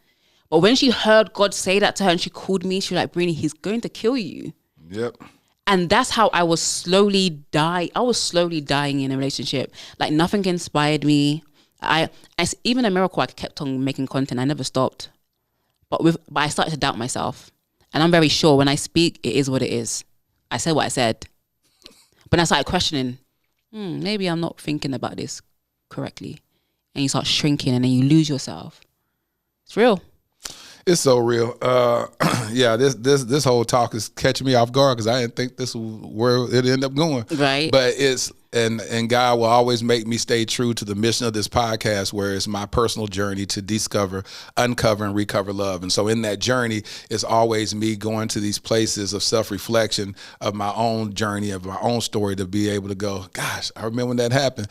But when she heard God say that to her and she called me, she was like, Breeny, he's going to kill you. Yep. And that's how I was slowly dying. I was slowly dying in a relationship. Like, nothing inspired me. Even a miracle, I kept on making content. I never stopped. But I started to doubt myself. And I'm very sure when I speak, it is what it is. I said what I said. But I started questioning, maybe I'm not thinking about this correctly. And you start shrinking and then you lose yourself. It's real. It's so real. Yeah, this whole talk is catching me off guard because I didn't think this was where it ended up going. Right. But it's and God will always make me stay true to the mission of this podcast, where it's my personal journey to discover, uncover, and recover love. And so in that journey, it's always me going to these places of self-reflection of my own journey, of my own story, to be able to go, gosh, I remember when that happened,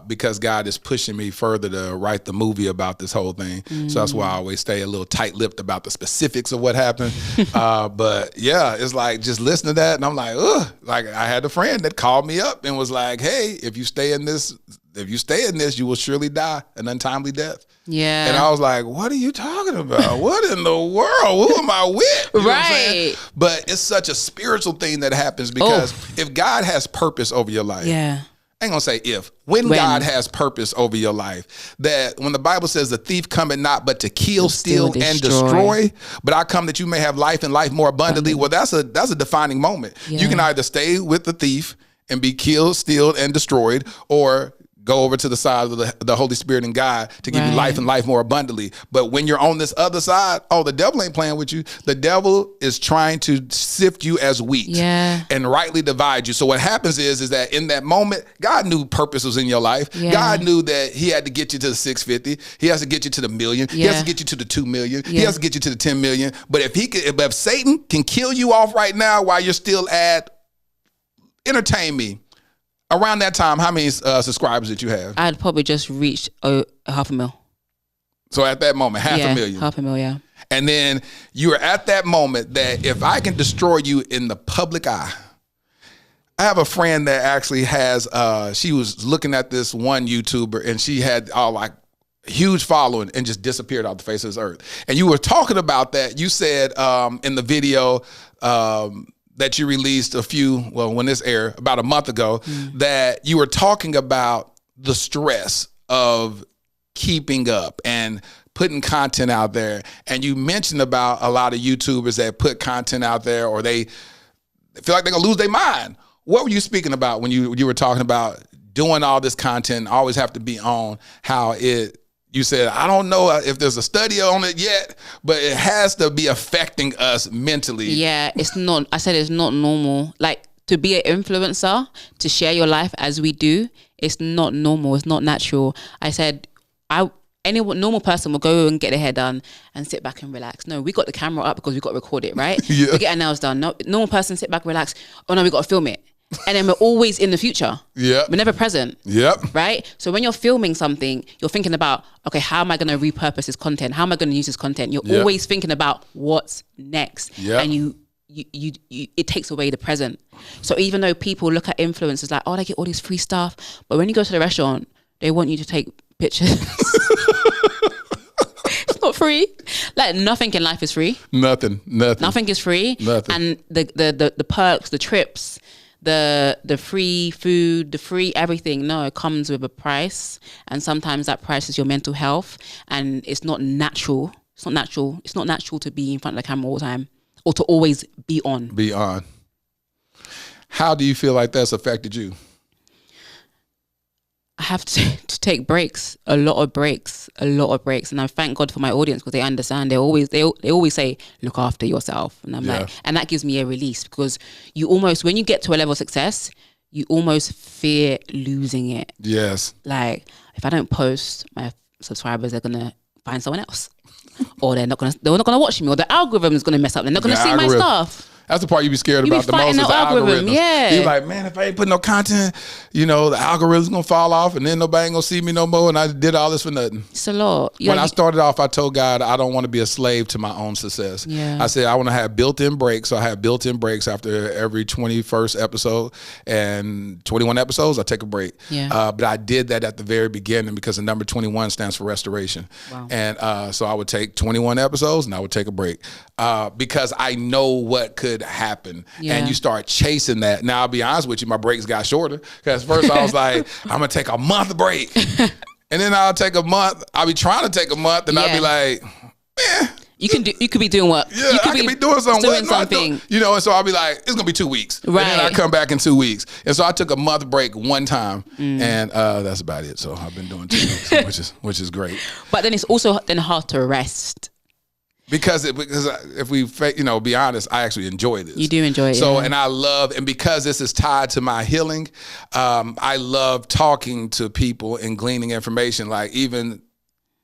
because God is pushing me further to write the movie about this whole thing. So that's why I always stay a little tight-lipped about the specifics of what happened. But yeah, it's like just listen to that, and I'm like, ugh. Like, I had a friend that called me up and was like, hey, if you stay in this, you will surely die an untimely death. Yeah. And I was like, what are you talking about? What in the world? Who am I with? You know what I'm saying? But it's such a spiritual thing that happens, because if God has purpose over your life, I ain't gonna say if, when God has purpose over your life, that when the Bible says the thief cometh not but to kill, steal, and destroy, but I come that you may have life and life more abundantly. Well, that's a defining moment. Yeah. You can either stay with the thief and be killed, stealed, and destroyed, or go over to the side of the Holy Spirit and God to give you life and life more abundantly. But when you're on this other side, the devil ain't playing with you. The devil is trying to sift you as wheat and rightly divide you. So what happens is that in that moment, God knew purpose was in your life. Yeah. God knew that he had to get you to the 650. He has to get you to the million. He has to get you to the 2 million. He has to get you to the 10 million. But if Satan can kill you off right now while you're still at, entertain me, around that time, how many subscribers did you have? I had probably just reached 500,000. So at that moment, 500,000. 500,000, yeah. And then you were at that moment that if I can destroy you in the public eye. I have a friend that actually has, she was looking at this one YouTuber and she had huge following and just disappeared off the face of this earth. And you were talking about that. You said in the video, that you released when this aired about a month ago, that you were talking about the stress of keeping up and putting content out there. And you mentioned about a lot of YouTubers that put content out there, or they feel like they're gonna lose their mind. What were you speaking about when you were talking about doing all this content, always have to be on, you said, I don't know if there's a study on it yet, but it has to be affecting us mentally. Yeah, it's not. I said it's not normal. Like, to be an influencer, to share your life as we do, it's not normal. It's not natural. I said, any normal person will go and get their hair done and sit back and relax. No, we got the camera up because we got to record it, right? We get our nails done. No, normal person sit back, relax. Oh no, we got to film it. And then we're always in the future. Yeah. We're never present. Yep. Right? So when you're filming something, you're thinking about, okay, how am I going to repurpose this content? How am I going to use this content? You're always thinking about what's next. Yep. And you it takes away the present. So even though people look at influencers like, they get all this free stuff, but when you go to the restaurant, they want you to take pictures. It's not not free. Like nothing in life is free. Nothing is free. Nothing. And the perks, the trips, the free food, the free everything, no, it comes with a price. And sometimes that price is your mental health. And it's not natural. It's not natural to be in front of the camera all the time or to always be on. How do you feel like that's affected you? I have to take breaks, a lot of breaks. And I thank God for my audience because they understand. They always say, look after yourself. And I'm like, and that gives me a release because you almost, when you get to a level of success, you almost fear losing it. Yes. Like if I don't post, my subscribers are going to find someone else. Or they're not gonna watch me, or the algorithm is gonna mess up. They're not gonna see my stuff. That's the part you be scared about the most is the algorithm. Yeah. You're like, man, if I ain't putting no content, the algorithm's gonna fall off and then nobody ain't gonna see me no more and I did all this for nothing. It's a lot. When I started off, I told God I don't want to be a slave to my own success. Yeah. I said I want to have built-in breaks. So I have built-in breaks after every 21st episode and 21 episodes, I take a break. Yeah. But I did that at the very beginning because the number 21 stands for restoration. Wow. And so I would take 21 episodes and I would take a break because I know what could happen. Yeah. And you start chasing that. Now, I'll be honest with you, my breaks got shorter because first I was like, I'm going to take a month break. And then I'll take a month. I'll be trying to take a month and I'll be like, man. You could be doing what? Yeah, I could be doing something. And so I'll be like, it's going to be 2 weeks. Right. And then I come back in 2 weeks. And so I took a month break one time and that's about it. So I've been doing 2 weeks, which is great. But then it's also hard to rest. Because if we, be honest, I actually enjoy this. You do enjoy it. So, and I love, and because this is tied to my healing, I love talking to people and gleaning information.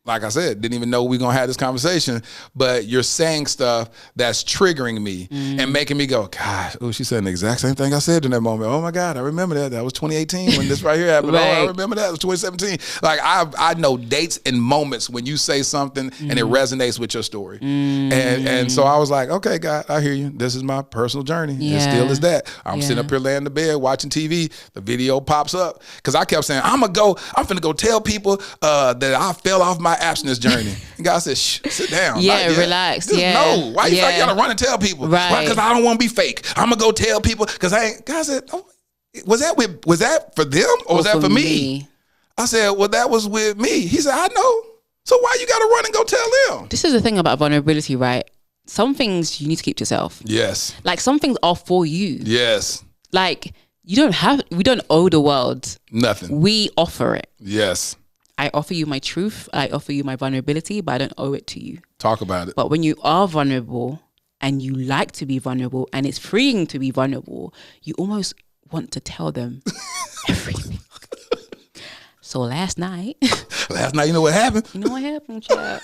Like I said, didn't even know we were going to have this conversation, but you're saying stuff that's triggering me and making me go, God, she said the exact same thing I said in that moment. Oh my God, I remember that. That was 2018 when this right here happened. Right. Oh, I remember that. It was 2017. Like I know dates and moments when you say something and it resonates with your story. And so I was like, okay, God, I hear you. This is my personal journey. Yeah. It still is that. I'm sitting up here laying in the bed watching TV. The video pops up because I kept saying, I'm finna go tell people that I fell off my abstinence journey. And God said, shh, sit down. Yeah, relax. Just no. Why you feel like you gotta run and tell people? Right. Because I don't want to be fake. I'm gonna go tell people because I ain't. God said, oh, was that for them or was that for me? I said, well, that was with me. He said, I know. So why you gotta run and go tell them? This is the thing about vulnerability, right? Some things you need to keep to yourself. Yes. Like some things are for you. Yes. Like we don't owe the world nothing. We offer it. Yes. I offer you my truth. I offer you my vulnerability, but I don't owe it to you. Talk about it. But when you are vulnerable and you like to be vulnerable and it's freeing to be vulnerable, you almost want to tell them everything. So last night, you know what happened? You know what happened, child?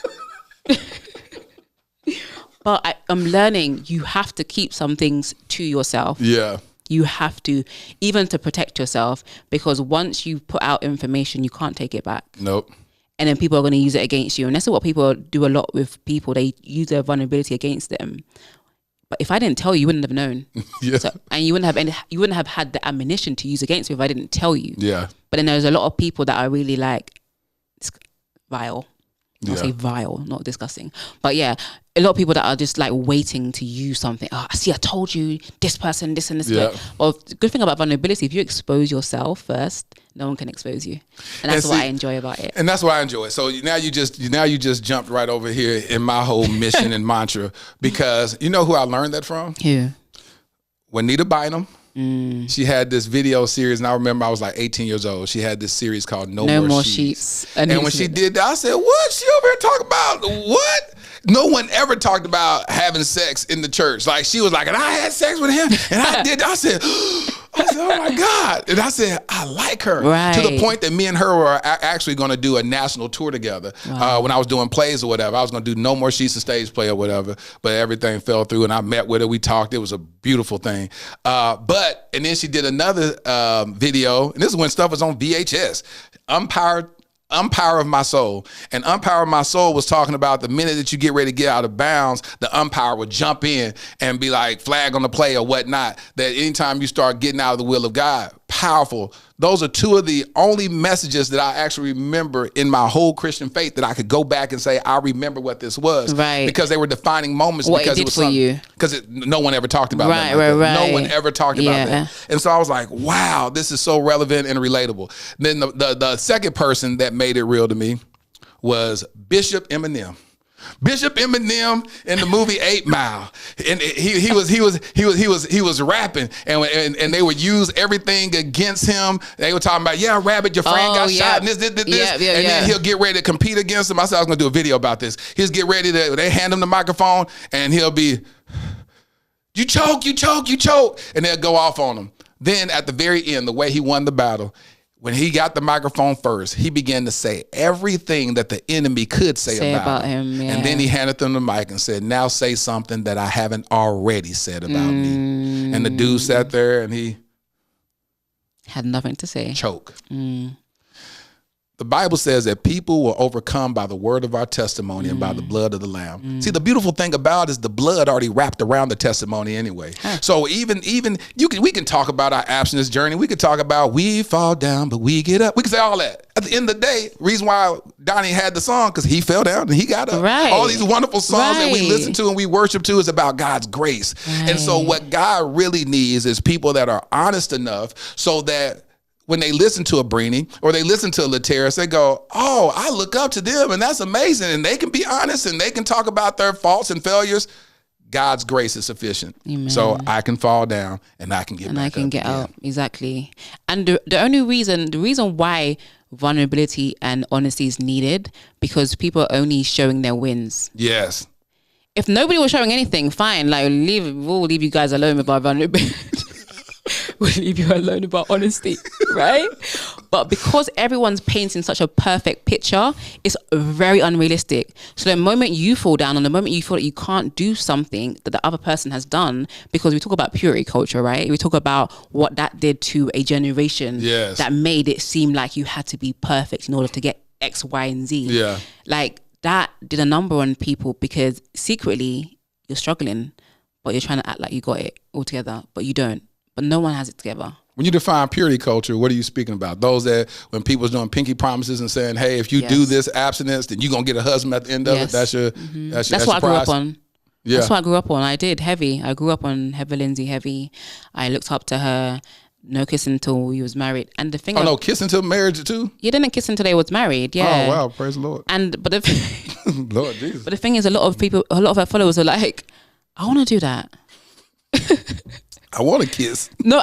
But I'm learning you have to keep some things to yourself. Yeah. You have to, even to protect yourself, because once you put out information, you can't take it back. Nope. And then people are going to use it against you. And that's what people do a lot with people. They use their vulnerability against them. But if I didn't tell you, you wouldn't have known. Yeah. So, and you wouldn't have had the ammunition to use against me if I didn't tell you. Yeah. But then there's a lot of people that are really like vile. I'll Yeah. say vile, not disgusting. But yeah, a lot of people that are just like waiting to use something. Oh, see, I told you this person, this and this. Yeah. Well, the good thing about vulnerability, if you expose yourself first, no one can expose you. And that's what I enjoy about it. And that's what I enjoy. So now you just jumped right over here in my whole mission and mantra, because you know who I learned that from? Who? Juanita Bynum. She had this video series, and I remember I was like 18 years old. She had this series called No More Sheets. And when she did that, I said, what? She over here talking about what? No one ever talked about having sex in the church. Like, she was like, and I had sex with him, and I did. I said, oh my God. And I said, I like her. Right. To the point that me and her were actually going to do a national tour together. Wow. When I was doing plays or whatever. I was going to do No More Sheets, a stage play or whatever. But everything fell through, and I met with her. We talked. It was a beautiful thing. And then she did another video, and this is when stuff was on VHS. Umpire of My Soul. And Umpire of My Soul was talking about the minute that you get ready to get out of bounds, the umpire would jump in and be like, flag on the play or whatnot. That anytime you start getting out of the will of God, powerful. Those are two of the only messages that I actually remember in my whole Christian faith that I could go back and say, I remember what this was. Right. Because they were defining moments. What because it did for you. Because no one ever talked about right, that. Right. No one ever talked about that. And so I was like, wow, this is so relevant and relatable. Then the second person that made it real to me was Bishop Eminem. Bishop Eminem in the movie 8 Mile, and he was rapping, and they would use everything against him. They were talking about, yeah, Rabbit, your friend got shot, and this, and then he'll get ready to compete against him. I said I was gonna do a video about this. He'll get ready to, they hand him the microphone, and he'll be, you choke, and they'll go off on him. Then at the very end, the way he won the battle, when he got the microphone first, he began to say everything that the enemy could say about him. Yeah. And then he handed them the mic and said, now say something that I haven't already said about me. And the dude sat there and he had nothing to say. Choke. The Bible says that people will overcome by the word of our testimony and by the blood of the Lamb. See, the beautiful thing about it is the blood already wrapped around the testimony anyway. So even we can talk about our abstinence journey. We could talk about we fall down, but we get up. We can say all that. At the end of the day, reason why Donnie had the song, because he fell down and he got up. Right. All these wonderful songs that we listen to and we worship to is about God's grace. And so what God really needs is people that are honest enough so that when they listen to a Breeny or they listen to a Laterras, they go, oh, I look up to them and that's amazing. And they can be honest and they can talk about their faults and failures. God's grace is sufficient. Amen. So I can fall down and I can get back up. And I can get up. Exactly. And the reason why vulnerability and honesty is needed, because people are only showing their wins. Yes. If nobody was showing anything, fine. Like we'll leave you guys alone with our vulnerability. We'll leave you alone about honesty, right? But because everyone's painting such a perfect picture, it's very unrealistic. So the moment you fall down, and the moment you feel that you can't do something that the other person has done, because we talk about purity culture, right? We talk about what that did to a generation that made it seem like you had to be perfect in order to get X, Y, and Z. Yeah. Like that did a number on people because secretly you're struggling, but you're trying to act like you got it all together, but you don't. But no one has it together. When you define purity culture, what are you speaking about? Those that when people's doing pinky promises and saying, hey, if you do this abstinence, then you're going to get a husband at the end of it. That's your that's what I grew up on. Yeah. That's what I grew up on. I did heavy. I grew up on Heather Lindsay heavy. I looked up to her. No kissing until we was married. And the thing no kissing until marriage too? You didn't kiss until they was married. Yeah. Oh wow, praise the Lord. But Lord Jesus. But the thing is, a lot of her followers are like, I want to do that. I want to kiss. No,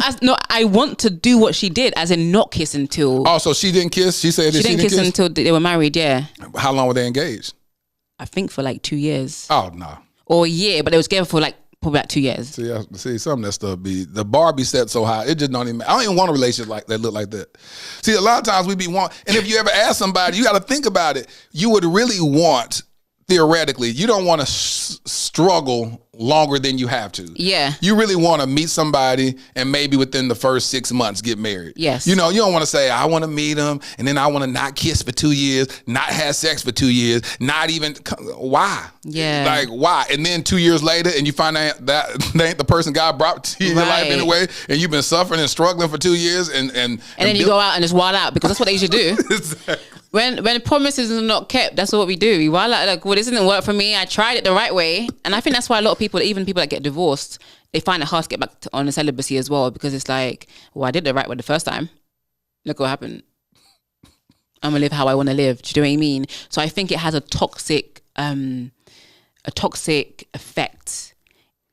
I want to do what she did, as in not kiss until. Oh, so she didn't kiss? She said that she didn't kiss until they were married, yeah. How long were they engaged? I think for like 2 years. Oh, no. Or a year, but they was together for like probably like 2 years. See, some of that stuff the bar be set so high, it just don't even, I don't even want a relationship like that look like that. See, a lot of times we be and if you ever ask somebody, you got to think about it. You would really want, theoretically, you don't want to struggle longer than you have to. Yeah. You really want to meet somebody and maybe within the first 6 months get married. Yes. You know, you don't want to say, I want to meet them and then I want to not kiss for 2 years, not have sex for 2 years, not even, why? Yeah. Like, why? And then 2 years later and you find out that they ain't the person God brought to your life anyway, and you've been suffering and struggling for 2 years and then you go out and just wild out, because that's what they usually do. Exactly. When promises are not kept, that's what we do. We wild out like, well, this didn't work for me. I tried it the right way. And I think that's why a lot of people, even people that get divorced, they find it hard to get back on the celibacy as well, because it's like, well, I did it the right way the first time. Look what happened. I'm gonna live how I want to live. Do you know what I mean? So I think it has a toxic effect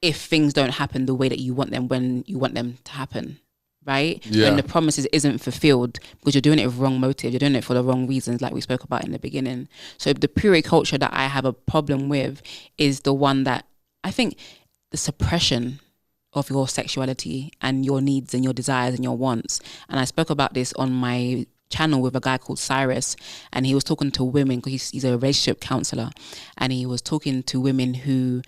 if things don't happen the way that you want them when you want them to happen. Right? Yeah. When the promises isn't fulfilled because you're doing it with wrong motive, you're doing it for the wrong reasons, like we spoke about in the beginning. So the purity culture that I have a problem with is the one that I think the suppression of your sexuality and your needs and your desires and your wants. And I spoke about this on my channel with a guy called Cyrus, and he was talking to women because he's a relationship counselor, and he was talking to women who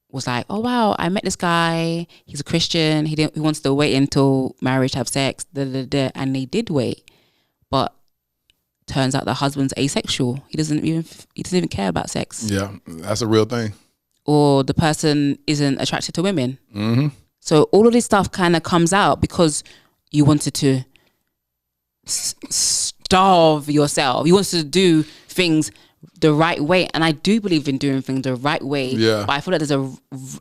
was like, oh wow, I met this guy, he's a Christian, he wants to wait until marriage to have sex, and they did wait, but turns out the husband's asexual. He doesn't even care about sex. Yeah, that's a real thing. Or the person isn't attracted to women. Mm-hmm. So all of this stuff kind of comes out because you wanted to starve yourself. You wanted to do things the right way, and I do believe in doing things the right way. Yeah. But I feel like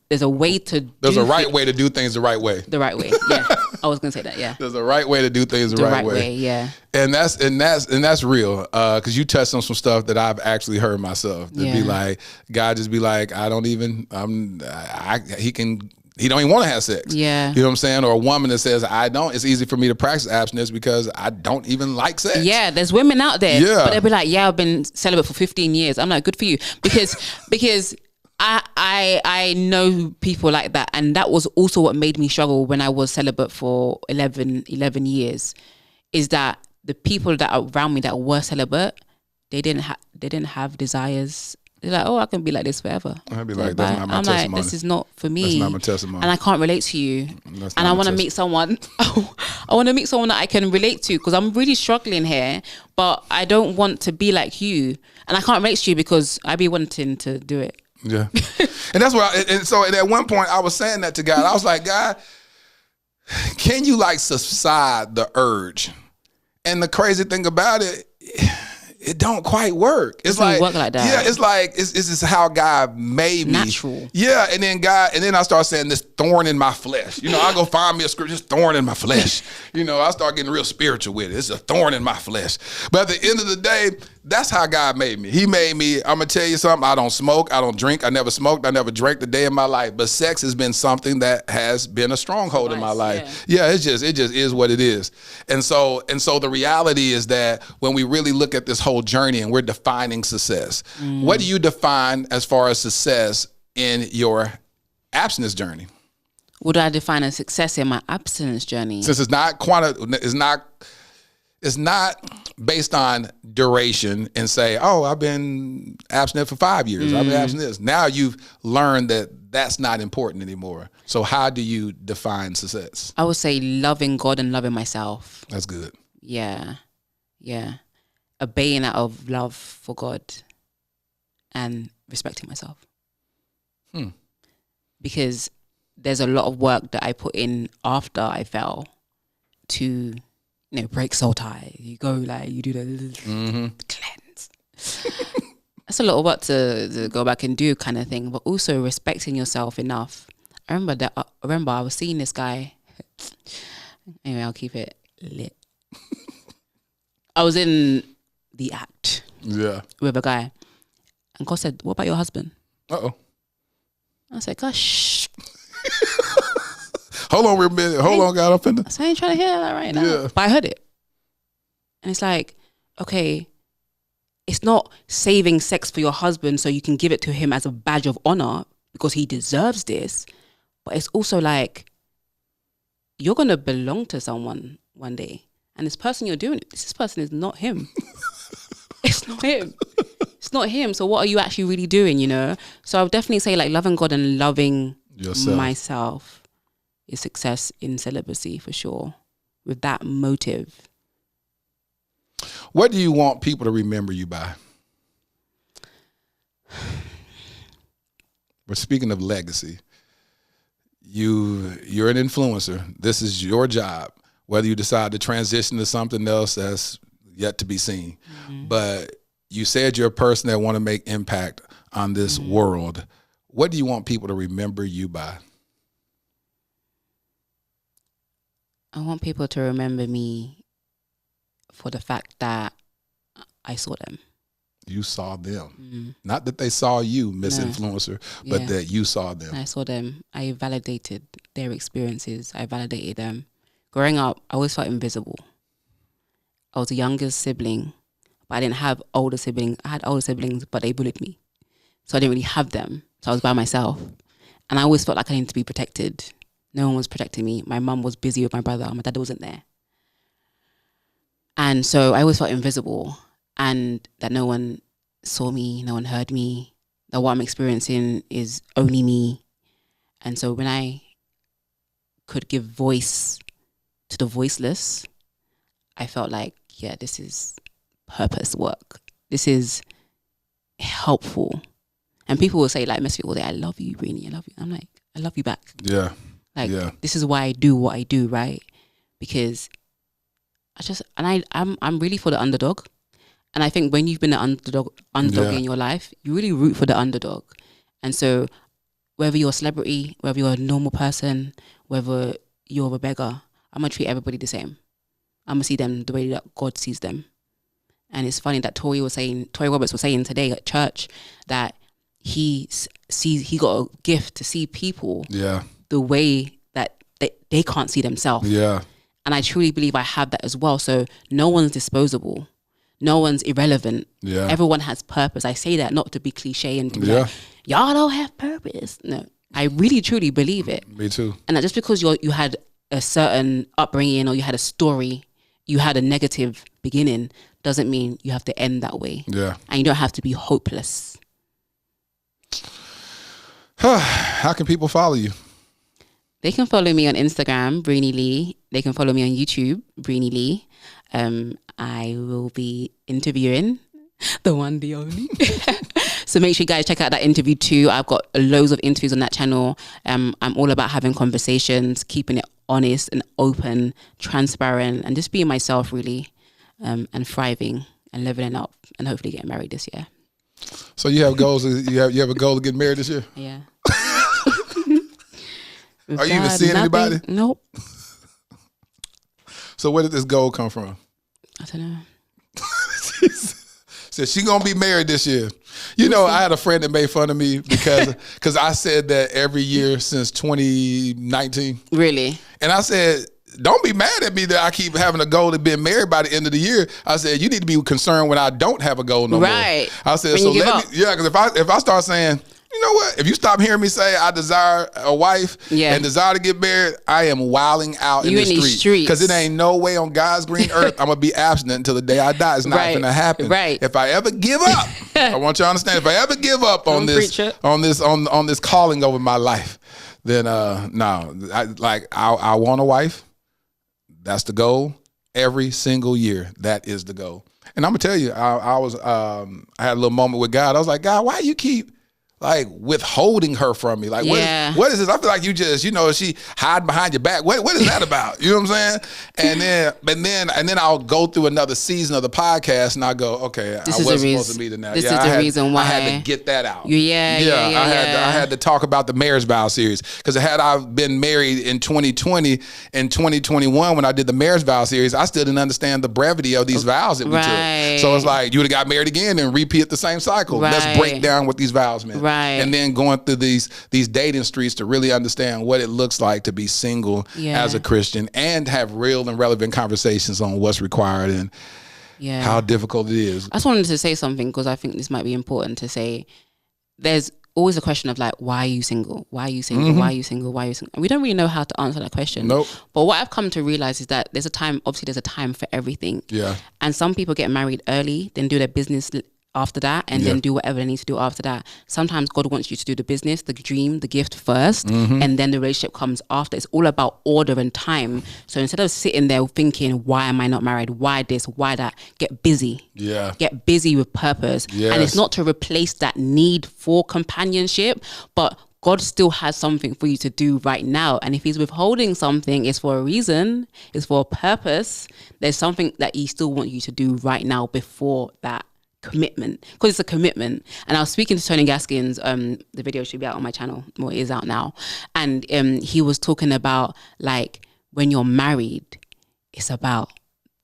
there's a way to. There's a right way to do things the right way. The right way. Yeah. I was gonna say that. Yeah. There's a right way to do things the right way. Yeah. And that's real. Because you touched on some stuff that I've actually heard myself. To be like, God just be like, he don't even want to have sex. Yeah. You know what I'm saying? Or a woman that says, I don't. It's easy for me to practice abstinence because I don't even like sex. Yeah, there's women out there. Yeah. But they'll be like, yeah, I've been celibate for 15 years. I'm like, good for you. Because I know people like that. And that was also what made me struggle when I was celibate for 11 years. Is that the people that are around me that were celibate, they didn't have desires. They're like, oh, I can be like this forever. I'd be like, that's not my testimony. I'm like, this is not for me. That's not my testimony. And I can't relate to you. And I want to meet someone. I want to meet someone that I can relate to because I'm really struggling here. But I don't want to be like you. And I can't relate to you because I be wanting to do it. Yeah. And that's what so at one point I was saying that to God. I was like, God, can you like subside the urge? And the crazy thing about it don't quite work. It's like, work like that. Yeah, it's like it's just how God made me. Natural. Yeah, and then I start saying this thorn in my flesh. You know, I go find me a scripture, just thorn in my flesh. You know, I start getting real spiritual with it. It's a thorn in my flesh. But at the end of the day, that's how God made me. He made me, I'm gonna tell you something, I don't smoke, I don't drink, I never smoked, I never drank a day in my life. But sex has been something that has been a stronghold in my life. Yeah, it just is what it is. And so the reality is that when we really look at this whole journey and we're defining success, what do you define as far as success in your abstinence journey? What do I define as success in my abstinence journey? Since it's not based on duration and say, oh, I've been abstinent for 5 years. I've been abstinent. Now you've learned that that's not important anymore. So how do you define success? I would say loving God and loving myself. That's good. Yeah. Yeah. Obeying out of love for God and respecting myself. Because there's a lot of work that I put in after I fell to break soul ties. You go you do the cleanse. That's a lot of work to go back and do kind of thing, but also respecting yourself enough. I remember I was seeing this guy. Anyway, I'll keep it lit. I was in the act with a guy, and God said, what about your husband? Uh-oh. I said, gosh. Hold on a minute. Hold on, God. I'm finna. So I ain't trying to hear that right now. Yeah. But I heard it. And it's like, okay, it's not saving sex for your husband so you can give it to him as a badge of honor because he deserves this. But it's also like, you're going to belong to someone one day. And this person you're doing it, this person is not him. It's not him. It's not him. So what are you actually really doing, So I would definitely say like loving God and loving myself is success in celibacy for sure, with that motive. What do you want people to remember you by? We're speaking of legacy. You're an influencer. This is your job. Whether you decide to transition to something else, that's yet to be seen. But you said you're a person that want to make impact on this world. What do you want people to remember you by? I want people to remember me for the fact that I saw them. You saw them. Not that they saw you, Miss Influencer, but that you saw them. I saw them. I validated their experiences. I validated them. Growing up, I always felt invisible. I was the youngest sibling, but I didn't have older siblings. I had older siblings, but they bullied me. So I didn't really have them. So I was by myself. And I always felt like I needed to be protected. No one was protecting me. My mum was busy with my brother. My dad wasn't there. And so I always felt invisible and that no one saw me, no one heard me, that what I'm experiencing is only me. And so when I could give voice to the voiceless, I felt like, yeah, this is purpose work. This is helpful. And people will say, like, mess people all day, I love you, Breeny, I love you. I'm like, I love you back. Yeah. Like, this is why I do what I do, right? because I'm really for the underdog. And I think when you've been an underdog in your life, you really root for the underdog. And so whether you're a celebrity, whether you're a normal person, whether you're a beggar, I'm going to treat everybody the same. I'm going to see them the way that God sees them. And it's funny that Tory Roberts was saying today at church that he got a gift to see people the way that they can't see themselves. Yeah. And I truly believe I have that as well. So no one's disposable. No one's irrelevant. Yeah. Everyone has purpose. I say that not to be cliche and to be like, y'all don't have purpose. No, I really truly believe it. Me too. And that just because you had a certain upbringing or you had a story, you had a negative beginning, doesn't mean you have to end that way. Yeah. And you don't have to be hopeless. How can people follow you? They can follow me on Instagram, Breeny Lee. They can follow me on YouTube, Breeny Lee. I will be interviewing the one, the only. So make sure you guys check out that interview too. I've got loads of interviews on that channel. I'm all about having conversations, keeping it honest and open, transparent, and just being myself really, and thriving and leveling up and hopefully getting married this year. So you have goals? You have a goal to get married this year? Yeah. Are you even seeing anybody? Nope. So where did this goal come from? I don't know. Said she gonna be married this year. You know, I had a friend that made fun of me because I said that every year since 2019. Really? And I said, don't be mad at me that I keep having a goal to be married by the end of the year. I said, you need to be concerned when I don't have a goal no more. Right. I said, when so let me, because if I start saying, you know what? If you stop hearing me say I desire a wife and desire to get married, I am wilding out in the street. Because it ain't no way on God's green earth I'm going to be abstinent until the day I die. It's not going to happen. Right. If I ever give up, I want you to understand, if I ever give up on this calling over my life, then no. I want a wife. That's the goal. Every single year, that is the goal. And I'm going to tell you, I had a little moment with God. I was like, God, why you keep withholding her from me? Like, what is this? I feel like you just, she hiding behind your back. What is that about? You know what I'm saying? And then I'll go through another season of the podcast and I go, okay, I wasn't supposed to meet her now. This is the reason why I had to get that out. I had to talk about the marriage vow series, because had I been married in 2020 and 2021 when I did the marriage vow series, I still didn't understand the brevity of these vows that we took. So it's like you would have got married again and repeat the same cycle. Let's break down what these vows meant. Right. And then going through these dating streets to really understand what it looks like to be single as a Christian and have real and relevant conversations on what's required and how difficult it is. I just wanted to say something because I think this might be important to say. There's always a question of why are you single? Why are you single? Mm-hmm. Why are you single? Why are you single? And we don't really know how to answer that question. Nope. But what I've come to realize is that there's a time for everything. Yeah. And some people get married early, then do their business after that, and then do whatever they need to do after that. Sometimes God wants you to do the business, the dream, the gift first, and then the relationship comes after. It's all about order and time. So instead of sitting there thinking, why am I not married? Why this? Why that? Get busy. Yeah. Get busy with purpose. Yes. And it's not to replace that need for companionship, but God still has something for you to do right now. And if he's withholding something, it's for a reason, it's for a purpose. There's something that he still wants you to do right now before that commitment, because it's a commitment. And I was speaking to Tony Gaskins, the video should be out on my channel, well, it is out now, and he was talking about when you're married, it's about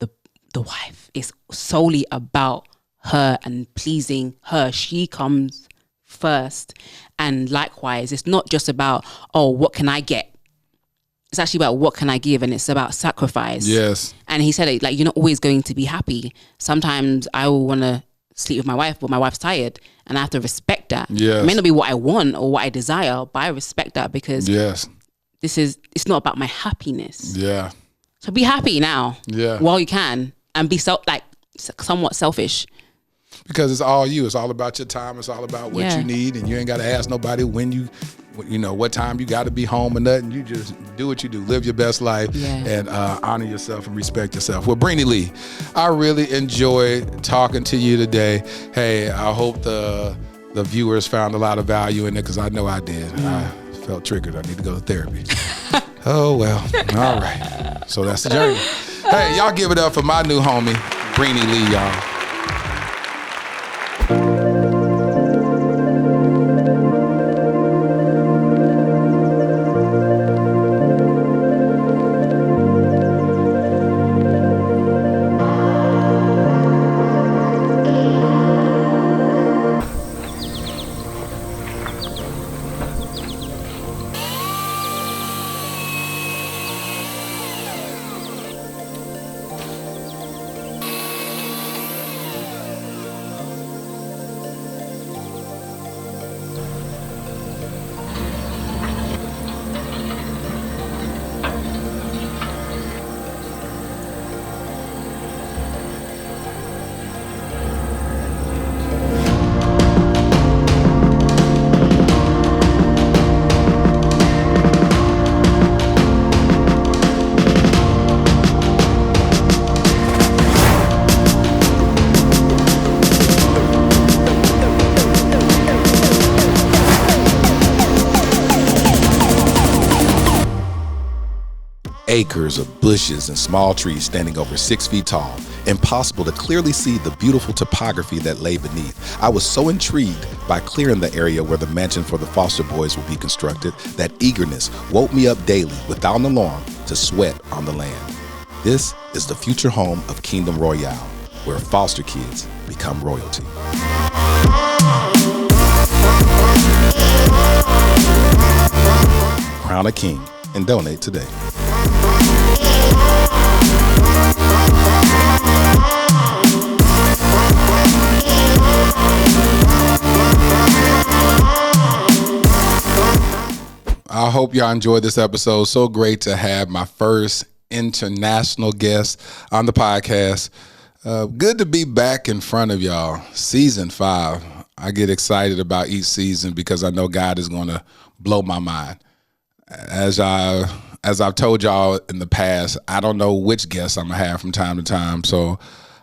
the wife. It's solely about her and pleasing her. She comes first. And likewise, it's not just about, what can I get? It's actually about what can I give, and it's about sacrifice. Yes. And he said you're not always going to be happy. Sometimes I will want to sleep with my wife, but my wife's tired, and I have to respect that. Yes. It may not be what I want or what I desire, but I respect that because it's not about my happiness. Yeah. So be happy now while you can, and be somewhat selfish. Because it's all you. It's all about your time. It's all about what you need, and you ain't got to ask nobody what time you got to be home or nothing. You just do what you do. Live your best life and honor yourself and respect yourself. Well, Breeny Lee, I really enjoyed talking to you today. Hey, I hope the viewers found a lot of value in it, because I know I did. I felt triggered. I need to go to therapy. Oh, well. All right. So that's the journey. Hey, y'all give it up for my new homie, Breeny Lee, y'all. Acres of bushes and small trees standing over 6 feet tall. Impossible to clearly see the beautiful topography that lay beneath. I was so intrigued by clearing the area where the mansion for the foster boys would be constructed that eagerness woke me up daily without an alarm to sweat on the land. This is the future home of Kingdom Royale, where foster kids become royalty. Crown a king and donate today. I hope y'all enjoyed this episode. So great to have my first international guest on the podcast. Good to be back in front of y'all. Season 5. I get excited about each season because I know God is going to blow my mind. As I've told y'all in the past, I don't know which guests I'm going to have from time to time. So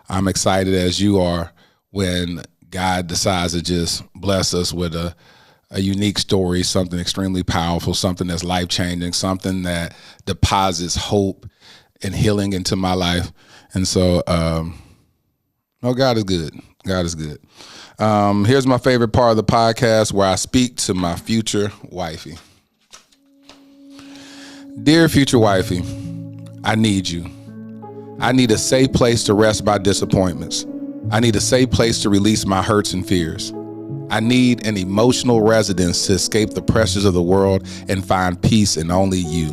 I'm excited as you are when God decides to just bless us with a unique story, something extremely powerful, something that's life-changing, something that deposits hope and healing into my life. And so, God is good. God is good. Here's my favorite part of the podcast where I speak to my future wifey. Dear future wifey, I need you. I need a safe place to rest my disappointments. I need a safe place to release my hurts and fears. I need an emotional residence to escape the pressures of the world and find peace in only you.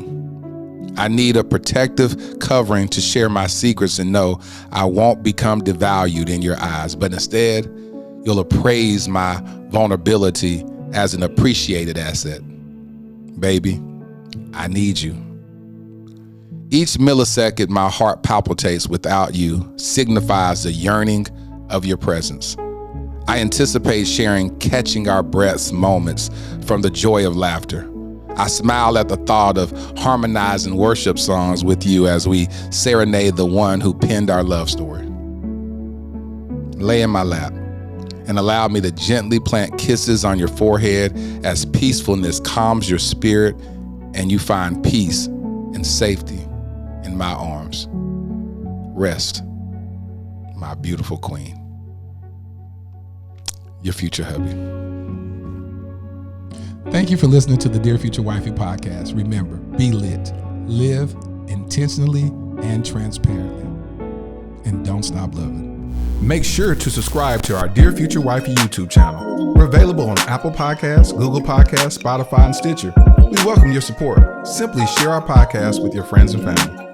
I need a protective covering to share my secrets and know I won't become devalued in your eyes, but instead, you'll appraise my vulnerability as an appreciated asset. Baby, I need you. Each millisecond my heart palpitates without you signifies the yearning of your presence. I anticipate sharing catching our breaths moments from the joy of laughter. I smile at the thought of harmonizing worship songs with you as we serenade the one who penned our love story. Lay in my lap and allow me to gently plant kisses on your forehead as peacefulness calms your spirit and you find peace and safety in my arms. Rest, my beautiful queen. Your future hubby. Thank you for listening to the Dear Future Wifey podcast. Remember, be lit, live intentionally and transparently, and don't stop loving. Make sure to subscribe to our Dear Future Wifey YouTube channel. We're available on Apple Podcasts, Google Podcasts, Spotify, and Stitcher. We welcome your support. Simply share our podcast with your friends and family.